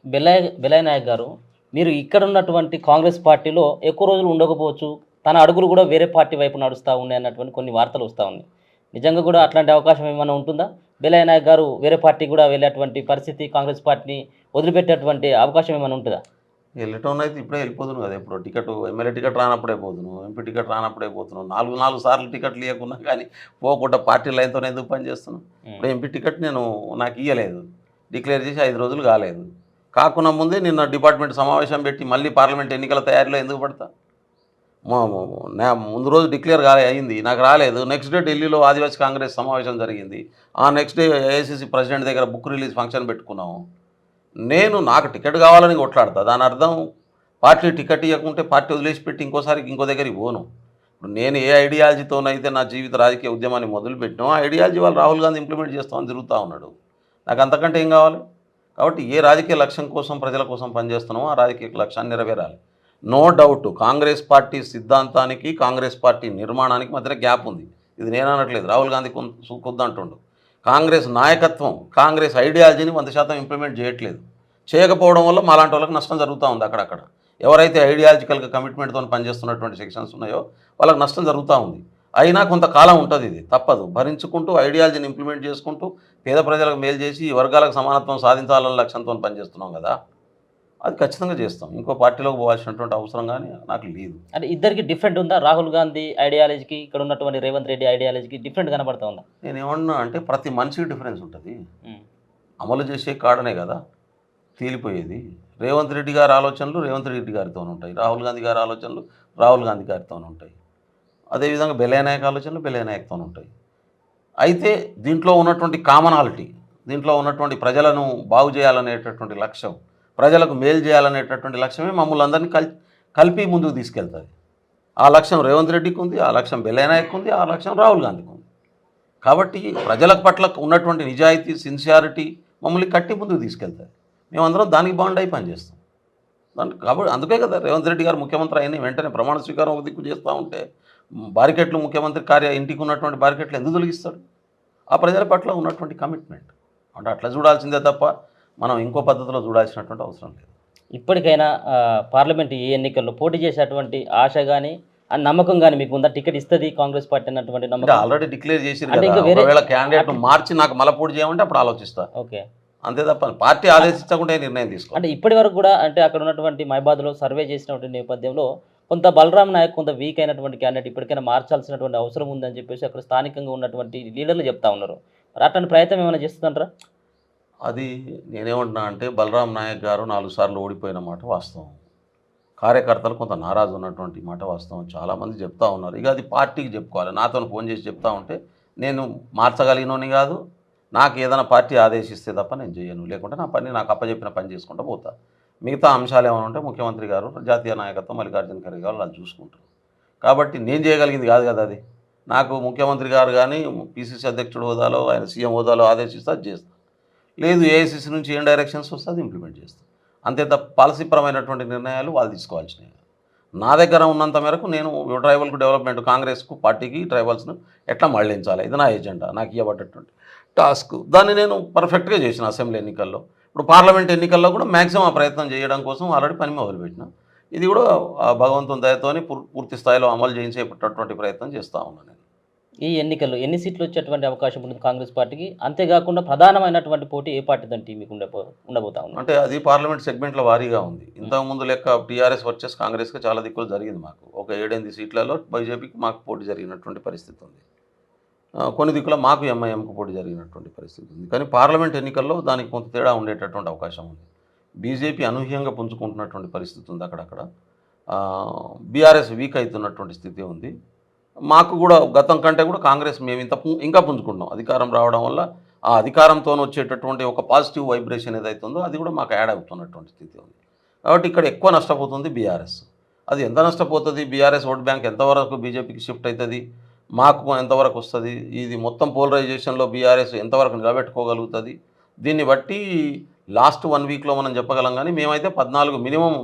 బెల్లయ్య నాయక్ గారు, మీరు ఇక్కడ ఉన్నటువంటి కాంగ్రెస్ పార్టీలో ఎక్కువ రోజులు ఉండకపోవచ్చు, తన అడుగులు కూడా వేరే పార్టీ వైపు నడుస్తూ ఉన్నాయి అన్నటువంటి కొన్ని వార్తలు వస్తూ ఉన్నాయి. నిజంగా కూడా అట్లాంటి అవకాశం ఏమైనా ఉంటుందా? బెల్లయ్య నాయక్ గారు వేరే పార్టీ కూడా వెళ్ళేటువంటి పరిస్థితి, కాంగ్రెస్ పార్టీని వదిలిపెట్టేటువంటి అవకాశం ఏమైనా ఉంటుందా? వెళ్ళటం అయితే ఇప్పుడే వెళ్ళిపోతున్నాను కదా, ఇప్పుడు ఎమ్మెల్యే టికెట్ రానప్పుడే పోతున్నాను, ఎంపీ టికెట్ రానప్పుడే పోతున్నాను. 4 సార్లు టికెట్లు ఇవ్వకున్నా కానీ పోకుండా పార్టీ లైన్తో ఎందుకు పనిచేస్తున్నాను? ఇప్పుడు ఎంపీ టికెట్ నాకు ఇవ్వలేదు, డిక్లేర్ చేసి 5 రోజులు కాలేదు. కాకుండా ముందే నిన్న డిపార్ట్మెంట్ సమావేశం పెట్టి మళ్ళీ పార్లమెంట్ ఎన్నికల తయారీలో ఎందుకు పడతా? ముందు రోజు డిక్లేర్ అయింది, నాకు రాలేదు. నెక్స్ట్ డే ఢిల్లీలో ఆదివాసీ కాంగ్రెస్ సమావేశం జరిగింది. ఆ నెక్స్ట్ డే ఏఐసిసి ప్రెసిడెంట్ దగ్గర బుక్ రిలీజ్ ఫంక్షన్ పెట్టుకున్నాము. నాకు టికెట్ కావాలని కొట్లాడతా. దాని అర్థం పార్టీ టికెట్ ఇవ్వకుంటే పార్టీ వదిలేసి పెట్టి ఇంకోసారికి ఇంకో దగ్గరికి పోను. ఇప్పుడు నేను ఏ ఐడియాలజీతోనైతే నా జీవిత రాజకీయ ఉద్యమాన్ని మొదలుపెట్టినో ఆ ఐడియాలజీ వాళ్ళు రాహుల్ గాంధీ ఇంప్లిమెంట్ చేస్తామని తిరుగుతూ ఉన్నాడు. నాకు అంతకంటే ఏం కావాలి? కాబట్టి ఏ రాజకీయ లక్ష్యం కోసం, ప్రజల కోసం పనిచేస్తున్నామో ఆ రాజకీయ లక్ష్యాన్ని నెరవేరాలి. నో డౌట్ కాంగ్రెస్ పార్టీ సిద్ధాంతానికి, కాంగ్రెస్ పార్టీ నిర్మాణానికి మధ్య గ్యాప్ ఉంది. ఇది నేను అనట్లేదు, రాహుల్ గాంధీ కొద్దంటుండు. కాంగ్రెస్ నాయకత్వం కాంగ్రెస్ ఐడియాలజీని 100% ఇంప్లిమెంట్ చేయట్లేదు. చేయకపోవడం వల్ల మాలాంటి వాళ్ళకి నష్టం జరుగుతూ ఉంది. అక్కడక్కడ ఎవరైతే ఐడియాలజికల్గా కమిట్మెంట్తో పనిచేస్తున్నటువంటి సెక్షన్స్ ఉన్నాయో వాళ్ళకి నష్టం జరుగుతూ ఉంది. అయినా కొంతకాలం ఉంటుంది, ఇది తప్పదు. భరించుకుంటూ ఐడియాలజీని ఇంప్లిమెంట్ చేసుకుంటూ పేద ప్రజలకు మేలు చేసి ఈ వర్గాలకు సమానత్వం సాధించాలన్న లక్ష్యంతో పనిచేస్తున్నాం కదా, అది ఖచ్చితంగా చేస్తాం. ఇంకో పార్టీలోకి పోవాల్సినటువంటి అవసరం కానీ నాకు లేదు. అంటే ఇద్దరికి డిఫరెంట్ ఉందా? రాహుల్ గాంధీ ఐడియాలజీకి ఇక్కడ ఉన్నటువంటి రేవంత్ రెడ్డి ఐడియాలజీకి డిఫరెంట్ కనబడుతూ ఉందా? నేను ఏమన్నా అంటే ప్రతి మనిషికి డిఫరెన్స్ ఉంటుంది. అమలు చేసే కాడనే కదా తేలిపోయేది. రేవంత్ రెడ్డి గారి ఆలోచనలు రేవంత్ రెడ్డి గారితో ఉంటాయి, రాహుల్ గాంధీ గారి ఆలోచనలు రాహుల్ గాంధీ గారితో ఉంటాయి, అదేవిధంగా బెల్లయ్య నాయక్ ఆలోచనలు బెల్లయ్య నాయక్తో ఉంటాయి. అయితే దీంట్లో ఉన్నటువంటి కామనాలిటీ, దీంట్లో ఉన్నటువంటి ప్రజలను బాగు చేయాలనేటటువంటి లక్ష్యం, ప్రజలకు మేలు చేయాలనేటటువంటి లక్ష్యమే మమ్మల్ని అందరినీ కలిపి ముందుకు తీసుకెళ్తుంది. ఆ లక్ష్యం రేవంత్ రెడ్డికి ఉంది, ఆ లక్ష్యం బెల్లయ్య నాయక్ ఉంది, ఆ లక్ష్యం రాహుల్ గాంధీకి ఉంది. కాబట్టి ప్రజల పట్ల ఉన్నటువంటి నిజాయితీ, సిన్సియారిటీ మమ్మల్ని కట్టి ముందుకు తీసుకెళ్తుంది. మేమందరం దానికి బాండ్ అయి పనిచేస్తాం. కాబట్టి అందుకే కదా రేవంత్ రెడ్డి గారు ముఖ్యమంత్రి అయిన వెంటనే ప్రమాణ స్వీకారం ఒక దిక్కు చేస్తూ ఉంటే బారికెట్లు, ముఖ్యమంత్రి ఇంటికి ఉన్నటువంటి బారికెట్లు ఎందుకు తొలగిస్తాడు? ఆ ప్రజల పట్ల ఉన్నటువంటి కమిట్మెంట్. అంటే అట్లా చూడాల్సిందే తప్ప మనం ఇంకో పద్ధతిలో చూడాల్సినటువంటి అవసరం లేదు. ఇప్పటికైనా పార్లమెంట్ ఈ ఎన్నికల్లో పోటీ చేసేటువంటి ఆశ కానీ ఆ నమ్మకం కానీ మీకు ఉందా? టికెట్ ఇస్తుంది కాంగ్రెస్ పార్టీ అన్నటువంటి నమ్మకం? ఆల్రెడీ డిక్లేర్ చేసి ఒకవేళ క్యాండిడేట్ మార్చి నాకు మళ్ళీ పోటీ చేయమంటే అప్పుడు ఆలోచిస్తా. ఓకే, అంతే తప్ప పార్టీ ఆదేశించకుండా నిర్ణయం తీసుకో. అంటే ఇప్పటి వరకు కూడా అంటే అక్కడ ఉన్నటువంటి మైబాద్లో సర్వే చేసినటువంటి నేపథ్యంలో కొంత బలరాం నాయక్ కొంత వీక్ అయినటువంటి క్యాండిడేట్, ఇప్పటికైనా మార్చాల్సినటువంటి అవసరం ఉందని చెప్పేసి అక్కడ స్థానికంగా ఉన్నటువంటి లీడర్లు చెప్తా ఉన్నారు. మరి అట్లాంటి ప్రయత్నం ఏమైనా చేస్తుంటారా? అది నేనేమంటున్నా అంటే బలరాం నాయక్ గారు 4 సార్లు ఓడిపోయిన మాట వాస్తవం, కార్యకర్తలు కొంత నారాజు ఉన్నటువంటి మాట వాస్తవం, చాలామంది చెప్తా ఉన్నారు. ఇక అది పార్టీకి చెప్పుకోవాలి. నాతో ఫోన్ చేసి చెప్తా ఉంటే నేను మార్చగలిగినోని కాదు, నాకు ఏదైనా పార్టీ ఆదేశిస్తే తప్ప నేను చేయను, లేకుంటే నా పని నాకు అప్పచెప్పిన పని చేసుకుంటూ పోతా. మిగతా అంశాలు ఏమైనా ఉంటే ముఖ్యమంత్రి గారు, జాతీయ నాయకత్వం, మల్లికార్జున ఖర్గే గారు వాళ్ళు చూసుకుంటారు. కాబట్టి నేను చేయగలిగింది కాదు కదా అది. నాకు ముఖ్యమంత్రి గారు కానీ పిసిసి అధ్యక్షుడు హోదాలో, ఆయన సీఎం హోదాలో ఆదేశిస్తే అది చేస్తాను. లేదు ఏఐసిసి నుంచి ఏం డైరెక్షన్స్ వస్తే అది ఇంప్లిమెంట్ చేస్తాను. అంతే తప్ప పాలసీపరమైనటువంటి నిర్ణయాలు వాళ్ళు తీసుకోవాల్సినవి. నా దగ్గర ఉన్నంత మేరకు నేను ట్రైబల్కు డెవలప్మెంట్, కాంగ్రెస్కు, పార్టీకి ట్రైబల్స్ను ఎట్లా మళ్లించాలి, ఇది నా ఎజెండా, నాకు ఇవ్వబడ్డటువంటి టాస్క్. దాన్ని నేను పర్ఫెక్ట్గా చేసిన అసెంబ్లీ ఎన్నికల్లో. ఇప్పుడు పార్లమెంట్ ఎన్నికల్లో కూడా మ్యాక్సిమం ఆ ప్రయత్నం చేయడం కోసం ఆల్రెడీ పని మొదలుపెట్టిన. ఇది కూడా భగవంతుని దయతోని పూర్తి స్థాయిలో అమలు చేయించేటటువంటి ప్రయత్నం చేస్తూ ఉన్నాను నేను. ఈ ఎన్నికల్లో ఎన్ని సీట్లు వచ్చేటువంటి అవకాశం ఉంటుంది కాంగ్రెస్ పార్టీకి? అంతేకాకుండా ప్రధానమైనటువంటి పోటీ ఏ పార్టీతో మీకు ఉండబోతా ఉంది? అంటే అది పార్లమెంట్ సెగ్మెంట్ల వారీగా ఉంది. ఇంతకుముందు లెక్క టీఆర్ఎస్ వర్సెస్ కాంగ్రెస్కి చాలా దిక్కులు జరిగింది. మాకు ఒక 7-8 సీట్లలో బీజేపీకి మాకు పోటీ జరిగినటువంటి పరిస్థితి ఉంది. కొన్ని దిక్కుల మాకు ఎంఐఎంకు పోటీ జరిగినటువంటి పరిస్థితి ఉంది. కానీ పార్లమెంట్ ఎన్నికల్లో దానికి కొంత తేడా ఉండేటటువంటి అవకాశం ఉంది. బీజేపీ అనూహ్యంగా పుంజుకుంటున్నటువంటి పరిస్థితి ఉంది అక్కడక్కడ. బీఆర్ఎస్ వీక్ అవుతున్నటువంటి స్థితి ఉంది. మాకు కూడా గతం కంటే కూడా కాంగ్రెస్ మేము ఇంకా పుంజుకుంటాం. అధికారం రావడం వల్ల ఆ అధికారంతో వచ్చేటటువంటి ఒక పాజిటివ్ వైబ్రేషన్ ఏదైతే ఉందో అది కూడా మాకు యాడ్ అవుతున్నటువంటి స్థితి ఉంది. కాబట్టి ఇక్కడ ఎక్కువ నష్టపోతుంది బీఆర్ఎస్. అది ఎంత నష్టపోతుంది, బీఆర్ఎస్ ఓట్ బ్యాంక్ ఎంతవరకు బీజేపీకి షిఫ్ట్ అవుతుంది, మాకు ఎంతవరకు వస్తుంది, ఇది మొత్తం పోలరైజేషన్లో బీఆర్ఎస్ ఎంతవరకు నిలబెట్టుకోగలుగుతుంది, దీన్ని బట్టి లాస్ట్ 1 వీక్లో మనం చెప్పగలం. కానీ మేమైతే 14 మినిమం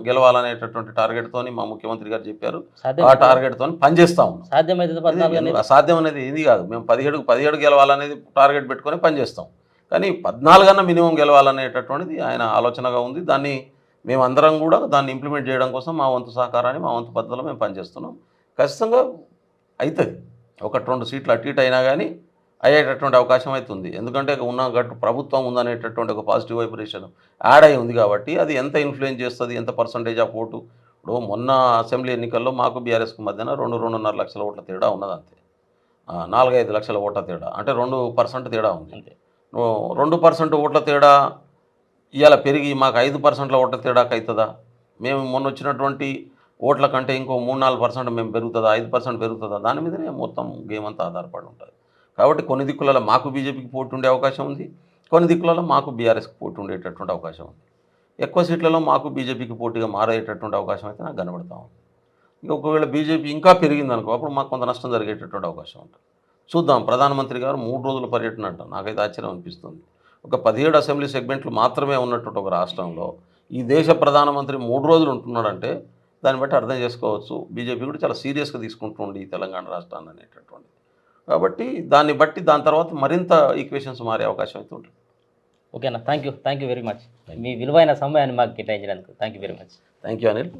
గెలవాలనేటటువంటి టార్గెట్తో మా ముఖ్యమంత్రి గారు చెప్పారు. ఆ టార్గెట్తో పనిచేస్తా ఉన్నాం. సాధ్యమైతే 14 అనేది అసాధ్యం అనేది ఏది కాదు. మేము 17 గెలవాలనేది టార్గెట్ పెట్టుకొని పనిచేస్తాం. కానీ 14 అన్న మినిమం గెలవాలనేటటువంటిది ఆయన ఆలోచనగా ఉంది. దాన్ని మేమందరం కూడా దాన్ని ఇంప్లిమెంట్ చేయడం కోసం మా వంతు సహకారాన్ని మా వంతు పద్ధతిలో మేము పనిచేస్తున్నాం. ఖచ్చితంగా అవుతుంది. 1-2 సీట్లు అటు ఇటు అయినా కానీ అయ్యేటటువంటి అవకాశం అయితే ఉంది. ఎందుకంటే ఉన్న గట్టు ప్రభుత్వం ఉందనేటటువంటి ఒక పాజిటివ్ వైబ్రేషన్ యాడ్ అయి ఉంది కాబట్టి అది ఎంత ఇన్ఫ్లుయెన్స్ చేస్తుంది, ఎంత పర్సంటేజ్ ఆఫ్ ఓటు. ఇప్పుడు మొన్న అసెంబ్లీ ఎన్నికల్లో మాకు బీఆర్ఎస్కు మధ్యన 2-2.5 లక్షల ఓట్ల తేడా ఉన్నది అంతే. 4-5 లక్షల ఓట్ల తేడా అంటే 2% తేడా ఉంది. 2% ఓట్ల తేడా ఇవాళ పెరిగి మాకు 5% ఓట్ల తేడాకు అవుతుందా? మేము మొన్న వచ్చినటువంటి ఓట్ల కంటే ఇంకో 3-4% మేము పెరుగుతుందా, 5% పెరుగుతుందా? దాని మీదనే మొత్తం గేమ్ అంతా ఆధారపడి ఉంటుంది. కాబట్టి కొన్ని దిక్కులలో మాకు బీజేపీకి పోటీ ఉండే అవకాశం ఉంది, కొన్ని దిక్కులలో మాకు బీఆర్ఎస్కి పోటీ ఉండేటటువంటి అవకాశం ఉంది. ఎక్కువ సీట్లలో మాకు బీజేపీకి పోటీగా మారేటటువంటి అవకాశం అయితే నాకు కనబడతా ఉంది. ఇంకా ఒకవేళ బీజేపీ ఇంకా పెరిగిందనుకో అప్పుడు మాకు కొంత నష్టం జరిగేటటువంటి అవకాశం ఉంటుంది. చూద్దాం. ప్రధానమంత్రి గారు 3 రోజుల పర్యటన అంట. నాకైతే ఆశ్చర్యం అనిపిస్తుంది. ఒక 17 అసెంబ్లీ సెగ్మెంట్లు మాత్రమే ఉన్నటువంటి ఒక రాష్ట్రంలో ఈ దేశ ప్రధానమంత్రి 3 రోజులు ఉంటున్నాడంటే దాన్ని బట్టి అర్థం చేసుకోవచ్చు బీజేపీ కూడా చాలా సీరియస్గా తీసుకుంటుంది ఈ తెలంగాణ రాష్ట్రాన్ని అనేటటువంటిది. కాబట్టి దాన్ని బట్టి దాని తర్వాత మరింత ఈక్వేషన్స్ మారే అవకాశం అయితే ఉంటుంది. ఓకేనా, థ్యాంక్ యూ వెరీ మచ్. మీ విలువైన సమయాన్ని మాకు కేటాయించినందుకు thank you very much. Thank you Anil.